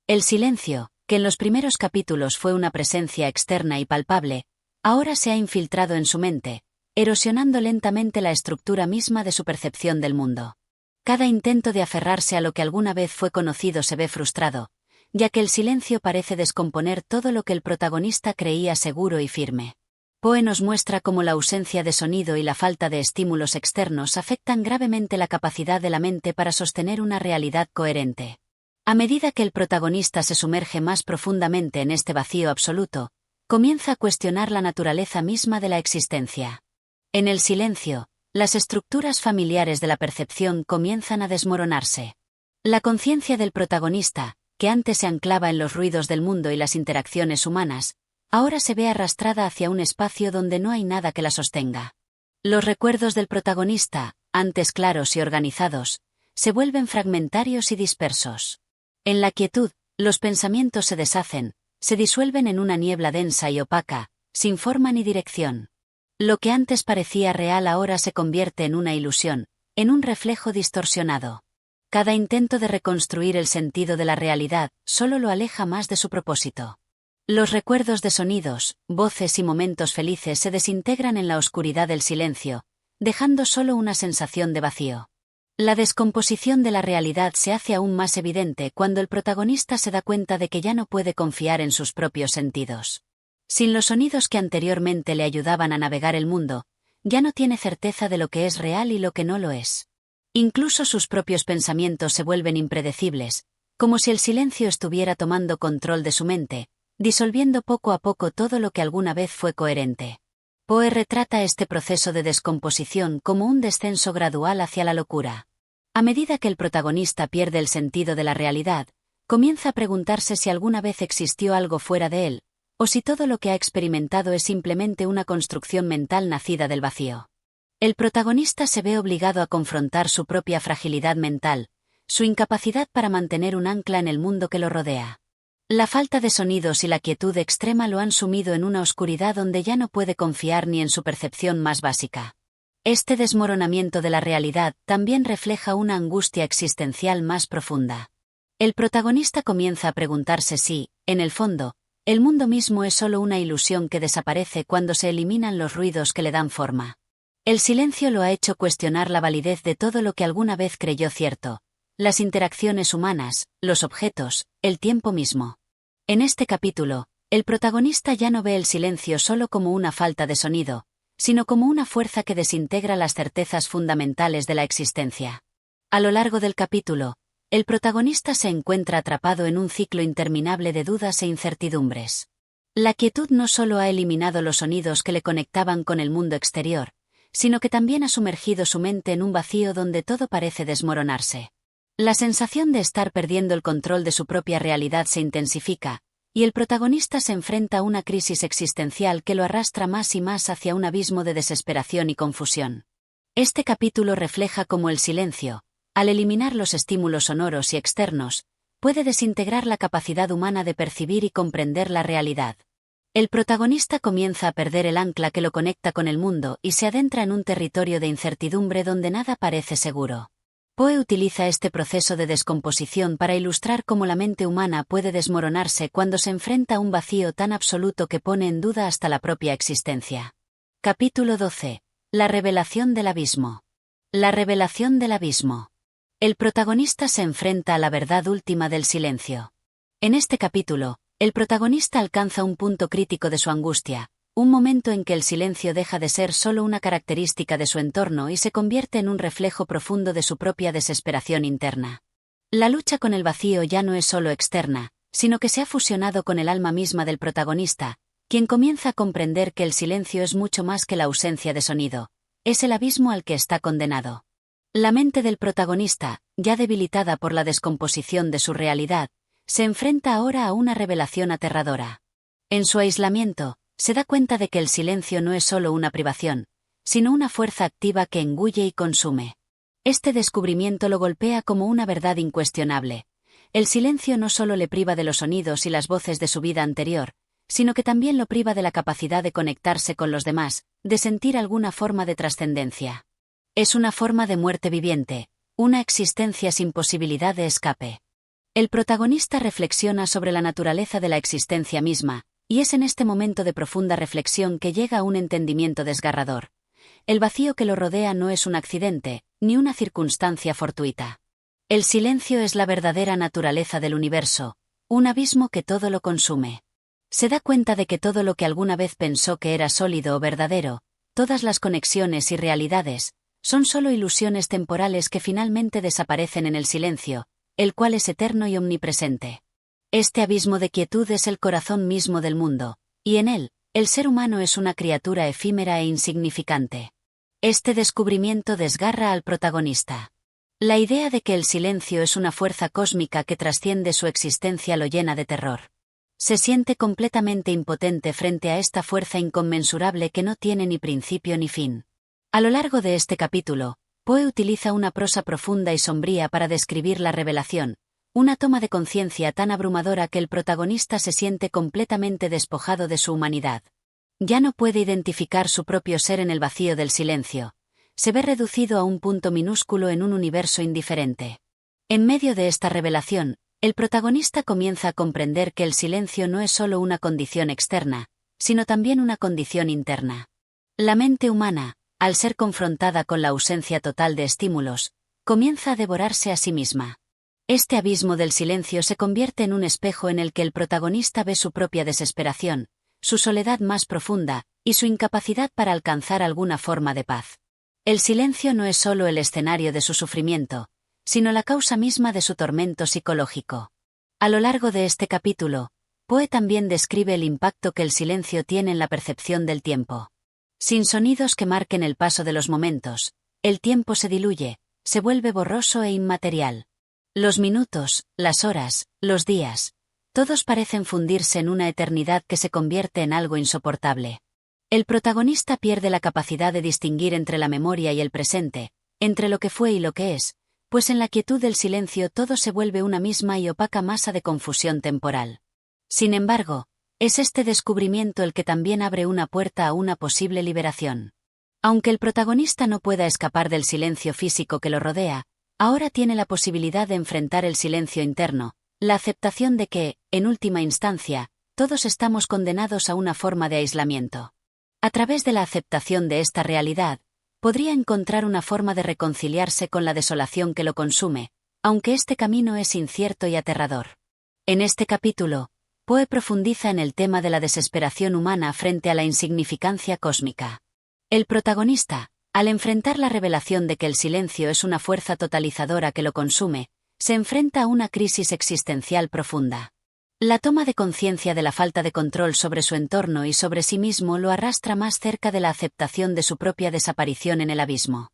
El silencio, que en los primeros capítulos fue una presencia externa y palpable, ahora se ha infiltrado en su mente, erosionando lentamente la estructura misma de su percepción del mundo. Cada intento de aferrarse a lo que alguna vez fue conocido se ve frustrado, ya que el silencio parece descomponer todo lo que el protagonista creía seguro y firme. Poe nos muestra cómo la ausencia de sonido y la falta de estímulos externos afectan gravemente la capacidad de la mente para sostener una realidad coherente. A medida que el protagonista se sumerge más profundamente en este vacío absoluto, comienza a cuestionar la naturaleza misma de la existencia. En el silencio, las estructuras familiares de la percepción comienzan a desmoronarse. La conciencia del protagonista, que antes se anclaba en los ruidos del mundo y las interacciones humanas, ahora se ve arrastrada hacia un espacio donde no hay nada que la sostenga. Los recuerdos del protagonista, antes claros y organizados, se vuelven fragmentarios y dispersos. En la quietud, los pensamientos se deshacen, se disuelven en una niebla densa y opaca, sin forma ni dirección. Lo que antes parecía real ahora se convierte en una ilusión, en un reflejo distorsionado. Cada intento de reconstruir el sentido de la realidad solo lo aleja más de su propósito. Los recuerdos de sonidos, voces y momentos felices se desintegran en la oscuridad del silencio, dejando solo una sensación de vacío. La descomposición de la realidad se hace aún más evidente cuando el protagonista se da cuenta de que ya no puede confiar en sus propios sentidos. Sin los sonidos que anteriormente le ayudaban a navegar el mundo, ya no tiene certeza de lo que es real y lo que no lo es. Incluso sus propios pensamientos se vuelven impredecibles, como si el silencio estuviera tomando control de su mente, disolviendo poco a poco todo lo que alguna vez fue coherente. Poe retrata este proceso de descomposición como un descenso gradual hacia la locura. A medida que el protagonista pierde el sentido de la realidad, comienza a preguntarse si alguna vez existió algo fuera de él, o si todo lo que ha experimentado es simplemente una construcción mental nacida del vacío. El protagonista se ve obligado a confrontar su propia fragilidad mental, su incapacidad para mantener un ancla en el mundo que lo rodea. La falta de sonidos y la quietud extrema lo han sumido en una oscuridad donde ya no puede confiar ni en su percepción más básica. Este desmoronamiento de la realidad también refleja una angustia existencial más profunda. El protagonista comienza a preguntarse si, en el fondo, el mundo mismo es solo una ilusión que desaparece cuando se eliminan los ruidos que le dan forma. El silencio lo ha hecho cuestionar la validez de todo lo que alguna vez creyó cierto: las interacciones humanas, los objetos, el tiempo mismo. En este capítulo, el protagonista ya no ve el silencio solo como una falta de sonido, sino como una fuerza que desintegra las certezas fundamentales de la existencia. A lo largo del capítulo, el protagonista se encuentra atrapado en un ciclo interminable de dudas e incertidumbres. La quietud no solo ha eliminado los sonidos que le conectaban con el mundo exterior, sino que también ha sumergido su mente en un vacío donde todo parece desmoronarse. La sensación de estar perdiendo el control de su propia realidad se intensifica, y el protagonista se enfrenta a una crisis existencial que lo arrastra más y más hacia un abismo de desesperación y confusión. Este capítulo refleja cómo el silencio, al eliminar los estímulos sonoros y externos, puede desintegrar la capacidad humana de percibir y comprender la realidad. El protagonista comienza a perder el ancla que lo conecta con el mundo y se adentra en un territorio de incertidumbre donde nada parece seguro. Poe utiliza este proceso de descomposición para ilustrar cómo la mente humana puede desmoronarse cuando se enfrenta a un vacío tan absoluto que pone en duda hasta la propia existencia. Capítulo 12. La revelación del abismo. La revelación del abismo. El protagonista se enfrenta a la verdad última del silencio. En este capítulo, el protagonista alcanza un punto crítico de su angustia, un momento en que el silencio deja de ser solo una característica de su entorno y se convierte en un reflejo profundo de su propia desesperación interna. La lucha con el vacío ya no es solo externa, sino que se ha fusionado con el alma misma del protagonista, quien comienza a comprender que el silencio es mucho más que la ausencia de sonido, es el abismo al que está condenado. La mente del protagonista, ya debilitada por la descomposición de su realidad, se enfrenta ahora a una revelación aterradora. En su aislamiento, se da cuenta de que el silencio no es solo una privación, sino una fuerza activa que engulle y consume. Este descubrimiento lo golpea como una verdad incuestionable. El silencio no solo le priva de los sonidos y las voces de su vida anterior, sino que también lo priva de la capacidad de conectarse con los demás, de sentir alguna forma de trascendencia. Es una forma de muerte viviente, una existencia sin posibilidad de escape. El protagonista reflexiona sobre la naturaleza de la existencia misma, y es en este momento de profunda reflexión que llega a un entendimiento desgarrador. El vacío que lo rodea no es un accidente, ni una circunstancia fortuita. El silencio es la verdadera naturaleza del universo, un abismo que todo lo consume. Se da cuenta de que todo lo que alguna vez pensó que era sólido o verdadero, todas las conexiones y realidades, son solo ilusiones temporales que finalmente desaparecen en el silencio, el cual es eterno y omnipresente. Este abismo de quietud es el corazón mismo del mundo, y en él, el ser humano es una criatura efímera e insignificante. Este descubrimiento desgarra al protagonista. La idea de que el silencio es una fuerza cósmica que trasciende su existencia lo llena de terror. Se siente completamente impotente frente a esta fuerza inconmensurable que no tiene ni principio ni fin. A lo largo de este capítulo, Poe utiliza una prosa profunda y sombría para describir la revelación, una toma de conciencia tan abrumadora que el protagonista se siente completamente despojado de su humanidad. Ya no puede identificar su propio ser en el vacío del silencio. Se ve reducido a un punto minúsculo en un universo indiferente. En medio de esta revelación, el protagonista comienza a comprender que el silencio no es solo una condición externa, sino también una condición interna. La mente humana, al ser confrontada con la ausencia total de estímulos, comienza a devorarse a sí misma. Este abismo del silencio se convierte en un espejo en el que el protagonista ve su propia desesperación, su soledad más profunda, y su incapacidad para alcanzar alguna forma de paz. El silencio no es solo el escenario de su sufrimiento, sino la causa misma de su tormento psicológico. A lo largo de este capítulo, Poe también describe el impacto que el silencio tiene en la percepción del tiempo. Sin sonidos que marquen el paso de los momentos, el tiempo se diluye, se vuelve borroso e inmaterial. Los minutos, las horas, los días, todos parecen fundirse en una eternidad que se convierte en algo insoportable. El protagonista pierde la capacidad de distinguir entre la memoria y el presente, entre lo que fue y lo que es, pues en la quietud del silencio todo se vuelve una misma y opaca masa de confusión temporal. Sin embargo, es este descubrimiento el que también abre una puerta a una posible liberación. Aunque el protagonista no pueda escapar del silencio físico que lo rodea, ahora tiene la posibilidad de enfrentar el silencio interno, la aceptación de que, en última instancia, todos estamos condenados a una forma de aislamiento. A través de la aceptación de esta realidad, podría encontrar una forma de reconciliarse con la desolación que lo consume, aunque este camino es incierto y aterrador. En este capítulo, Poe profundiza en el tema de la desesperación humana frente a la insignificancia cósmica. El protagonista, al enfrentar la revelación de que el silencio es una fuerza totalizadora que lo consume, se enfrenta a una crisis existencial profunda. La toma de conciencia de la falta de control sobre su entorno y sobre sí mismo lo arrastra más cerca de la aceptación de su propia desaparición en el abismo.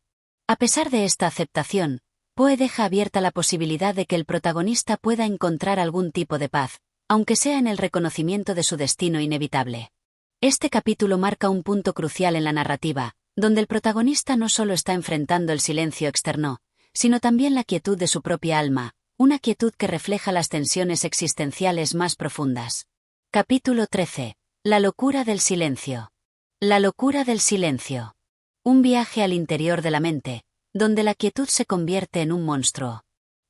A pesar de esta aceptación, Poe deja abierta la posibilidad de que el protagonista pueda encontrar algún tipo de paz, aunque sea en el reconocimiento de su destino inevitable. Este capítulo marca un punto crucial en la narrativa, donde el protagonista no solo está enfrentando el silencio externo, sino también la quietud de su propia alma, una quietud que refleja las tensiones existenciales más profundas. Capítulo 13. La locura del silencio. La locura del silencio. Un viaje al interior de la mente, donde la quietud se convierte en un monstruo.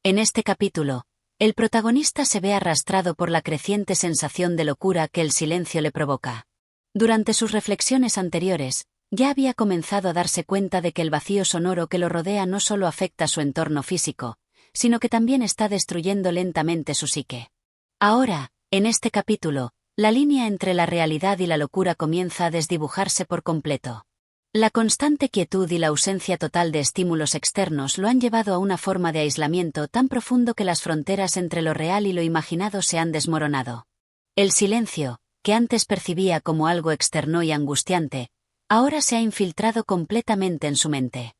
En este capítulo, el protagonista se ve arrastrado por la creciente sensación de locura que el silencio le provoca. Durante sus reflexiones anteriores, ya había comenzado a darse cuenta de que el vacío sonoro que lo rodea no solo afecta su entorno físico, sino que también está destruyendo lentamente su psique. Ahora, en este capítulo, la línea entre la realidad y la locura comienza a desdibujarse por completo. La constante quietud y la ausencia total de estímulos externos lo han llevado a una forma de aislamiento tan profundo que las fronteras entre lo real y lo imaginado se han desmoronado. El silencio, que antes percibía como algo externo y angustiante, ahora se ha infiltrado completamente en su mente.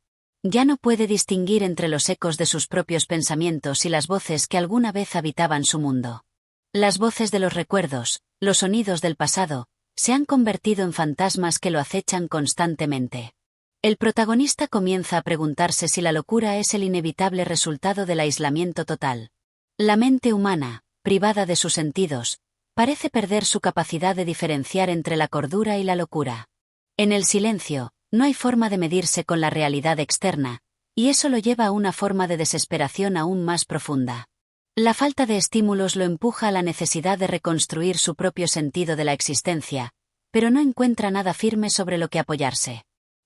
Ya no puede distinguir entre los ecos de sus propios pensamientos y las voces que alguna vez habitaban su mundo. Las voces de los recuerdos, los sonidos del pasado, se han convertido en fantasmas que lo acechan constantemente. El protagonista comienza a preguntarse si la locura es el inevitable resultado del aislamiento total. La mente humana, privada de sus sentidos, parece perder su capacidad de diferenciar entre la cordura y la locura. En el silencio, no hay forma de medirse con la realidad externa, y eso lo lleva a una forma de desesperación aún más profunda. La falta de estímulos lo empuja a la necesidad de reconstruir su propio sentido de la existencia, pero no encuentra nada firme sobre lo que apoyarse.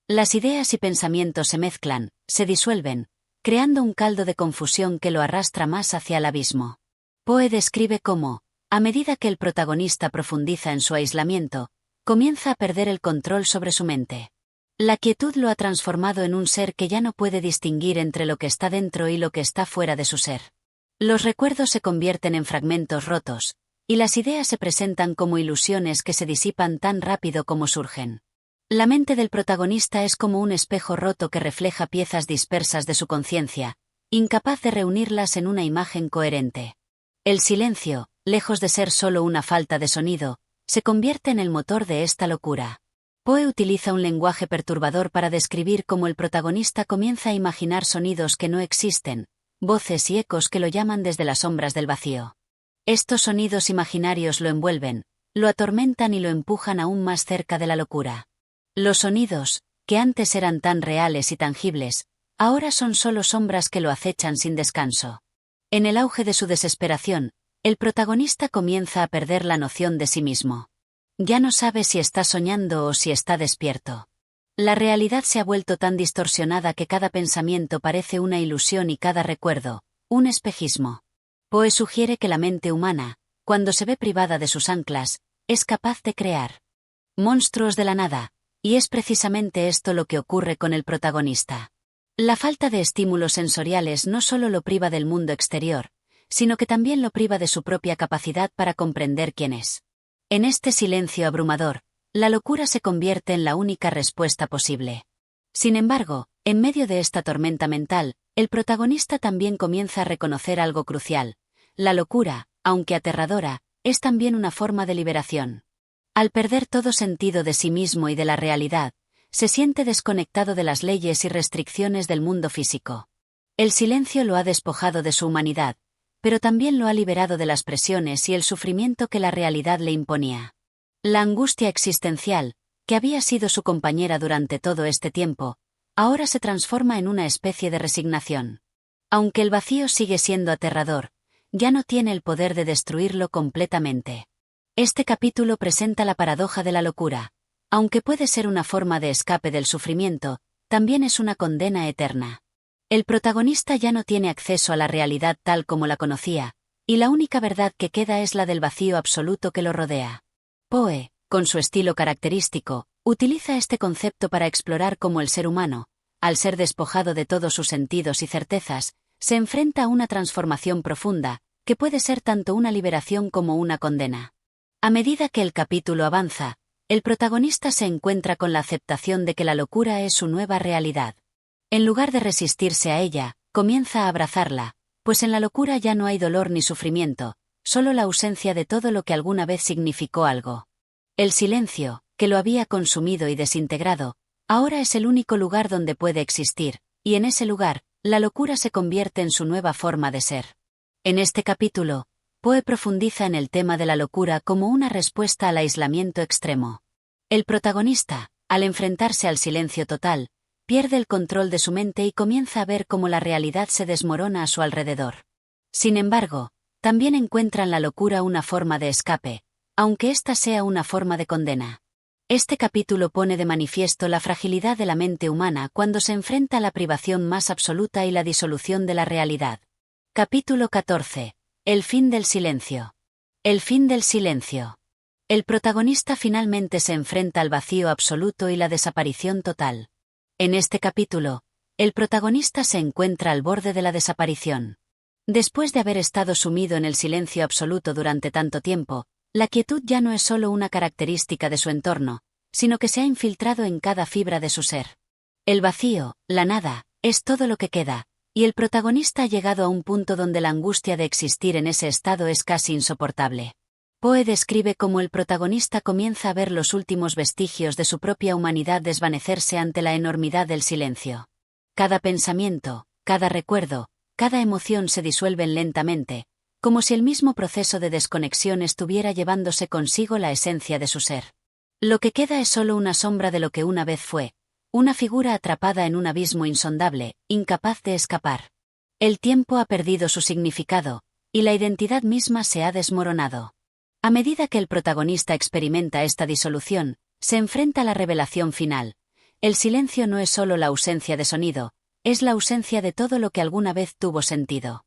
Las ideas y pensamientos se mezclan, se disuelven, creando un caldo de confusión que lo arrastra más hacia el abismo. Poe describe cómo, a medida que el protagonista profundiza en su aislamiento, comienza a perder el control sobre su mente. La quietud lo ha transformado en un ser que ya no puede distinguir entre lo que está dentro y lo que está fuera de su ser. Los recuerdos se convierten en fragmentos rotos, y las ideas se presentan como ilusiones que se disipan tan rápido como surgen. La mente del protagonista es como un espejo roto que refleja piezas dispersas de su conciencia, incapaz de reunirlas en una imagen coherente. El silencio, lejos de ser solo una falta de sonido, se convierte en el motor de esta locura. Poe utiliza un lenguaje perturbador para describir cómo el protagonista comienza a imaginar sonidos que no existen, voces y ecos que lo llaman desde las sombras del vacío. Estos sonidos imaginarios lo envuelven, lo atormentan y lo empujan aún más cerca de la locura. Los sonidos, que antes eran tan reales y tangibles, ahora son solo sombras que lo acechan sin descanso. En el auge de su desesperación, el protagonista comienza a perder la noción de sí mismo. Ya no sabe si está soñando o si está despierto. La realidad se ha vuelto tan distorsionada que cada pensamiento parece una ilusión y cada recuerdo, un espejismo. Poe sugiere que la mente humana, cuando se ve privada de sus anclas, es capaz de crear monstruos de la nada, y es precisamente esto lo que ocurre con el protagonista. La falta de estímulos sensoriales no solo lo priva del mundo exterior, sino que también lo priva de su propia capacidad para comprender quién es. En este silencio abrumador, la locura se convierte en la única respuesta posible. Sin embargo, en medio de esta tormenta mental, el protagonista también comienza a reconocer algo crucial. La locura, aunque aterradora, es también una forma de liberación. Al perder todo sentido de sí mismo y de la realidad, se siente desconectado de las leyes y restricciones del mundo físico. El silencio lo ha despojado de su humanidad, pero también lo ha liberado de las presiones y el sufrimiento que la realidad le imponía. La angustia existencial, que había sido su compañera durante todo este tiempo, ahora se transforma en una especie de resignación. Aunque el vacío sigue siendo aterrador, ya no tiene el poder de destruirlo completamente. Este capítulo presenta la paradoja de la locura. Aunque puede ser una forma de escape del sufrimiento, también es una condena eterna. El protagonista ya no tiene acceso a la realidad tal como la conocía, y la única verdad que queda es la del vacío absoluto que lo rodea. Poe, con su estilo característico, utiliza este concepto para explorar cómo el ser humano, al ser despojado de todos sus sentidos y certezas, se enfrenta a una transformación profunda, que puede ser tanto una liberación como una condena. A medida que el capítulo avanza, el protagonista se encuentra con la aceptación de que la locura es su nueva realidad. En lugar de resistirse a ella, comienza a abrazarla, pues en la locura ya no hay dolor ni sufrimiento, solo la ausencia de todo lo que alguna vez significó algo. El silencio, que lo había consumido y desintegrado, ahora es el único lugar donde puede existir, y en ese lugar, la locura se convierte en su nueva forma de ser. En este capítulo, Poe profundiza en el tema de la locura como una respuesta al aislamiento extremo. El protagonista, al enfrentarse al silencio total, pierde el control de su mente y comienza a ver cómo la realidad se desmorona a su alrededor. Sin embargo, también encuentra en la locura una forma de escape, aunque ésta sea una forma de condena. Este capítulo pone de manifiesto la fragilidad de la mente humana cuando se enfrenta a la privación más absoluta y la disolución de la realidad. Capítulo 14. El fin del silencio. El fin del silencio. El protagonista finalmente se enfrenta al vacío absoluto y la desaparición total. En este capítulo, el protagonista se encuentra al borde de la desaparición. Después de haber estado sumido en el silencio absoluto durante tanto tiempo, la quietud ya no es solo una característica de su entorno, sino que se ha infiltrado en cada fibra de su ser. El vacío, la nada, es todo lo que queda, y el protagonista ha llegado a un punto donde la angustia de existir en ese estado es casi insoportable. Poe describe cómo el protagonista comienza a ver los últimos vestigios de su propia humanidad desvanecerse ante la enormidad del silencio. Cada pensamiento, cada recuerdo, cada emoción se disuelven lentamente, como si el mismo proceso de desconexión estuviera llevándose consigo la esencia de su ser. Lo que queda es solo una sombra de lo que una vez fue, una figura atrapada en un abismo insondable, incapaz de escapar. El tiempo ha perdido su significado, y la identidad misma se ha desmoronado. A medida que el protagonista experimenta esta disolución, se enfrenta a la revelación final. El silencio no es solo la ausencia de sonido, es la ausencia de todo lo que alguna vez tuvo sentido.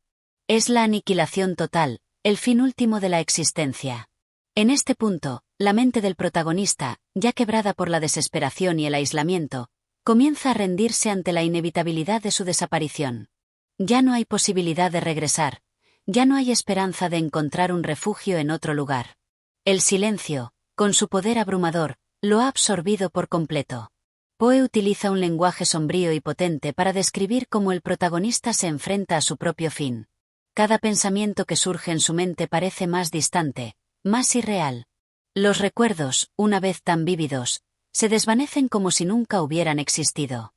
Es la aniquilación total, el fin último de la existencia. En este punto, la mente del protagonista, ya quebrada por la desesperación y el aislamiento, comienza a rendirse ante la inevitabilidad de su desaparición. Ya no hay posibilidad de regresar, ya no hay esperanza de encontrar un refugio en otro lugar. El silencio, con su poder abrumador, lo ha absorbido por completo. Poe utiliza un lenguaje sombrío y potente para describir cómo el protagonista se enfrenta a su propio fin. Cada pensamiento que surge en su mente parece más distante, más irreal. Los recuerdos, una vez tan vívidos, se desvanecen como si nunca hubieran existido.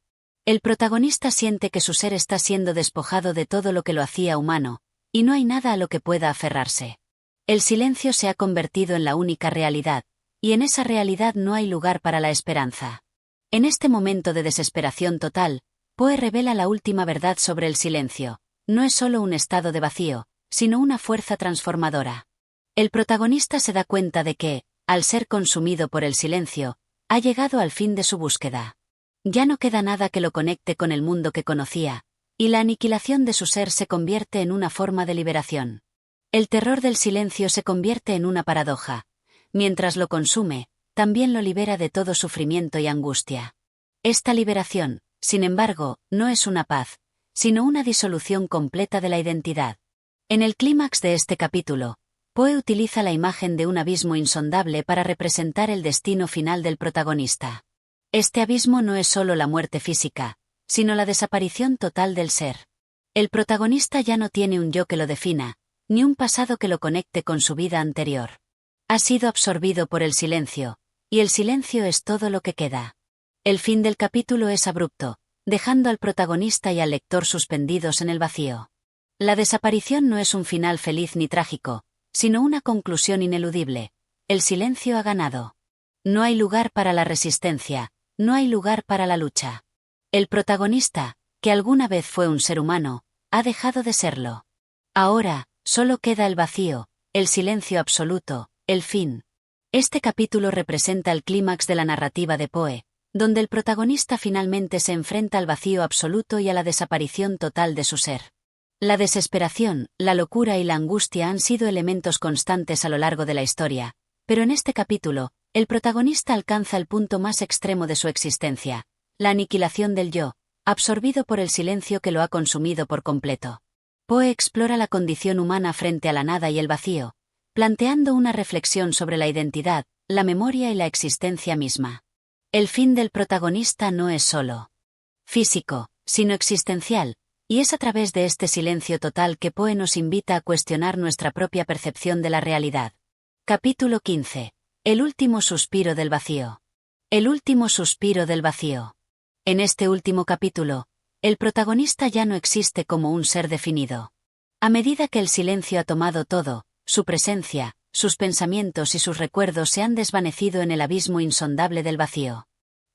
El protagonista siente que su ser está siendo despojado de todo lo que lo hacía humano, y no hay nada a lo que pueda aferrarse. El silencio se ha convertido en la única realidad, y en esa realidad no hay lugar para la esperanza. En este momento de desesperación total, Poe revela la última verdad sobre el silencio. No es solo un estado de vacío, sino una fuerza transformadora. El protagonista se da cuenta de que, al ser consumido por el silencio, ha llegado al fin de su búsqueda. Ya no queda nada que lo conecte con el mundo que conocía, y la aniquilación de su ser se convierte en una forma de liberación. El terror del silencio se convierte en una paradoja. Mientras lo consume, también lo libera de todo sufrimiento y angustia. Esta liberación, sin embargo, no es una paz, sino una disolución completa de la identidad. En el clímax de este capítulo, Poe utiliza la imagen de un abismo insondable para representar el destino final del protagonista. Este abismo no es solo la muerte física, sino la desaparición total del ser. El protagonista ya no tiene un yo que lo defina, ni un pasado que lo conecte con su vida anterior. Ha sido absorbido por el silencio, y el silencio es todo lo que queda. El fin del capítulo es abrupto, dejando al protagonista y al lector suspendidos en el vacío. La desaparición no es un final feliz ni trágico, sino una conclusión ineludible. El silencio ha ganado. No hay lugar para la resistencia, no hay lugar para la lucha. El protagonista, que alguna vez fue un ser humano, ha dejado de serlo. Ahora, solo queda el vacío, el silencio absoluto, el fin. Este capítulo representa el clímax de la narrativa de Poe, donde el protagonista finalmente se enfrenta al vacío absoluto y a la desaparición total de su ser. La desesperación, la locura y la angustia han sido elementos constantes a lo largo de la historia, pero en este capítulo, el protagonista alcanza el punto más extremo de su existencia, la aniquilación del yo, absorbido por el silencio que lo ha consumido por completo. Poe explora la condición humana frente a la nada y el vacío, planteando una reflexión sobre la identidad, la memoria y la existencia misma. El fin del protagonista no es solo físico, sino existencial, y es a través de este silencio total que Poe nos invita a cuestionar nuestra propia percepción de la realidad. Capítulo 15. El último suspiro del vacío. El último suspiro del vacío. En este último capítulo, el protagonista ya no existe como un ser definido. A medida que el silencio ha tomado todo, su presencia, sus pensamientos y sus recuerdos se han desvanecido en el abismo insondable del vacío.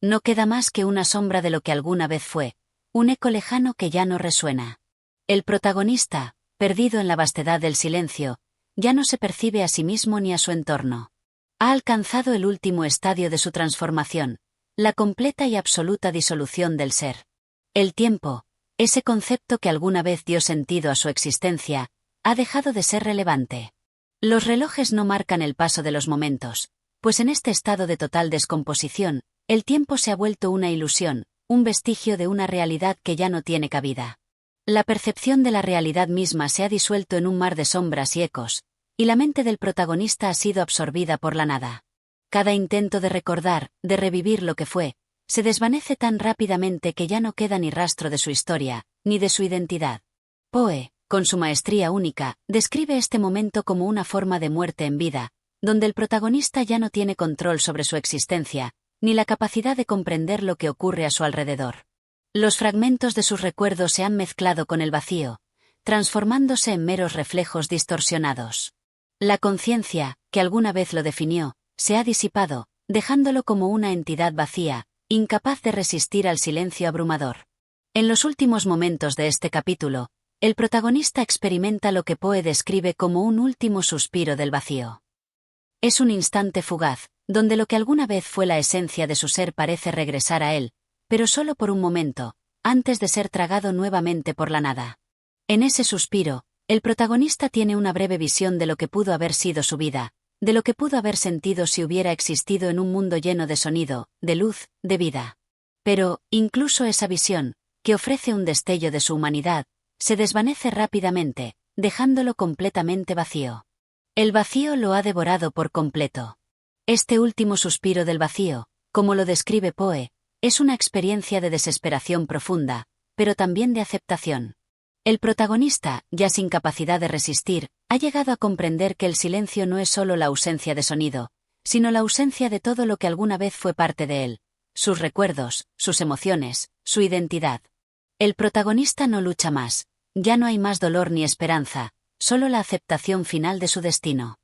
No queda más que una sombra de lo que alguna vez fue, un eco lejano que ya no resuena. El protagonista, perdido en la vastedad del silencio, ya no se percibe a sí mismo ni a su entorno. Ha alcanzado el último estadio de su transformación, la completa y absoluta disolución del ser. El tiempo, ese concepto que alguna vez dio sentido a su existencia, ha dejado de ser relevante. Los relojes no marcan el paso de los momentos, pues en este estado de total descomposición, el tiempo se ha vuelto una ilusión, un vestigio de una realidad que ya no tiene cabida. La percepción de la realidad misma se ha disuelto en un mar de sombras y ecos, y la mente del protagonista ha sido absorbida por la nada. Cada intento de recordar, de revivir lo que fue, se desvanece tan rápidamente que ya no queda ni rastro de su historia, ni de su identidad. Poe, con su maestría única, describe este momento como una forma de muerte en vida, donde el protagonista ya no tiene control sobre su existencia, ni la capacidad de comprender lo que ocurre a su alrededor. Los fragmentos de sus recuerdos se han mezclado con el vacío, transformándose en meros reflejos distorsionados. La conciencia, que alguna vez lo definió, se ha disipado, dejándolo como una entidad vacía, incapaz de resistir al silencio abrumador. En los últimos momentos de este capítulo, el protagonista experimenta lo que Poe describe como un último suspiro del vacío. Es un instante fugaz, donde lo que alguna vez fue la esencia de su ser parece regresar a él, pero solo por un momento, antes de ser tragado nuevamente por la nada. En ese suspiro, el protagonista tiene una breve visión de lo que pudo haber sido su vida, de lo que pudo haber sentido si hubiera existido en un mundo lleno de sonido, de luz, de vida. Pero, incluso esa visión, que ofrece un destello de su humanidad, se desvanece rápidamente, dejándolo completamente vacío. El vacío lo ha devorado por completo. Este último suspiro del vacío, como lo describe Poe, es una experiencia de desesperación profunda, pero también de aceptación. El protagonista, ya sin capacidad de resistir, ha llegado a comprender que el silencio no es solo la ausencia de sonido, sino la ausencia de todo lo que alguna vez fue parte de él, sus recuerdos, sus emociones, su identidad. El protagonista no lucha más, ya no hay más dolor ni esperanza, solo la aceptación final de su destino.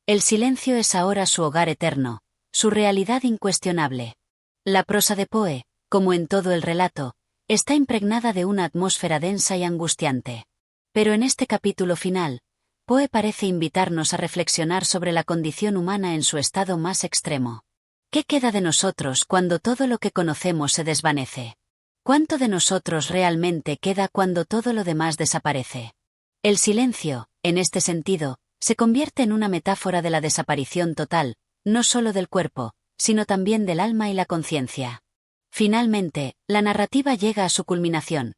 El silencio es ahora su hogar eterno, su realidad incuestionable. La prosa de Poe, como en todo el relato, está impregnada de una atmósfera densa y angustiante. Pero en este capítulo final, Poe parece invitarnos a reflexionar sobre la condición humana en su estado más extremo. ¿Qué queda de nosotros cuando todo lo que conocemos se desvanece? ¿Cuánto de nosotros realmente queda cuando todo lo demás desaparece? El silencio, en este sentido, se convierte en una metáfora de la desaparición total, no solo del cuerpo, sino también del alma y la conciencia. Finalmente, la narrativa llega a su culminación.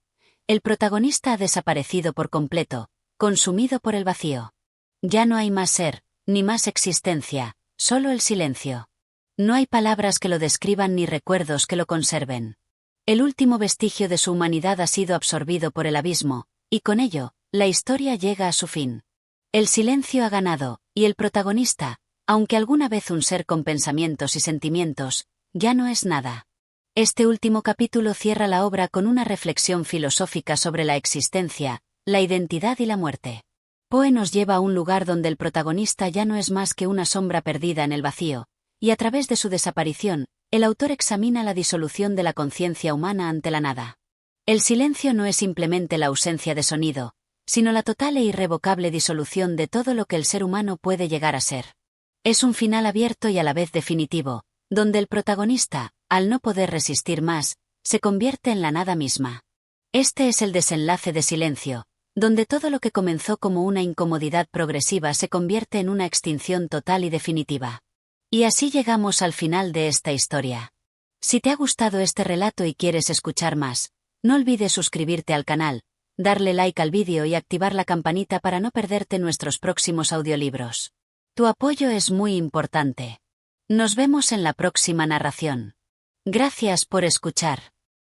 El protagonista ha desaparecido por completo, consumido por el vacío. Ya no hay más ser, ni más existencia, solo el silencio. No hay palabras que lo describan ni recuerdos que lo conserven. El último vestigio de su humanidad ha sido absorbido por el abismo, y con ello, la historia llega a su fin. El silencio ha ganado, y el protagonista, aunque alguna vez un ser con pensamientos y sentimientos, ya no es nada. Este último capítulo cierra la obra con una reflexión filosófica sobre la existencia, la identidad y la muerte. Poe nos lleva a un lugar donde el protagonista ya no es más que una sombra perdida en el vacío, y a través de su desaparición, el autor examina la disolución de la conciencia humana ante la nada. El silencio no es simplemente la ausencia de sonido, sino la total e irrevocable disolución de todo lo que el ser humano puede llegar a ser. Es un final abierto y a la vez definitivo, donde el protagonista, al no poder resistir más, se convierte en la nada misma. Este es el desenlace de Silencio, donde todo lo que comenzó como una incomodidad progresiva se convierte en una extinción total y definitiva. Y así llegamos al final de esta historia. Si te ha gustado este relato y quieres escuchar más, no olvides suscribirte al canal, darle like al vídeo y activar la campanita para no perderte nuestros próximos audiolibros. Tu apoyo es muy importante. Nos vemos en la próxima narración. Gracias por escuchar.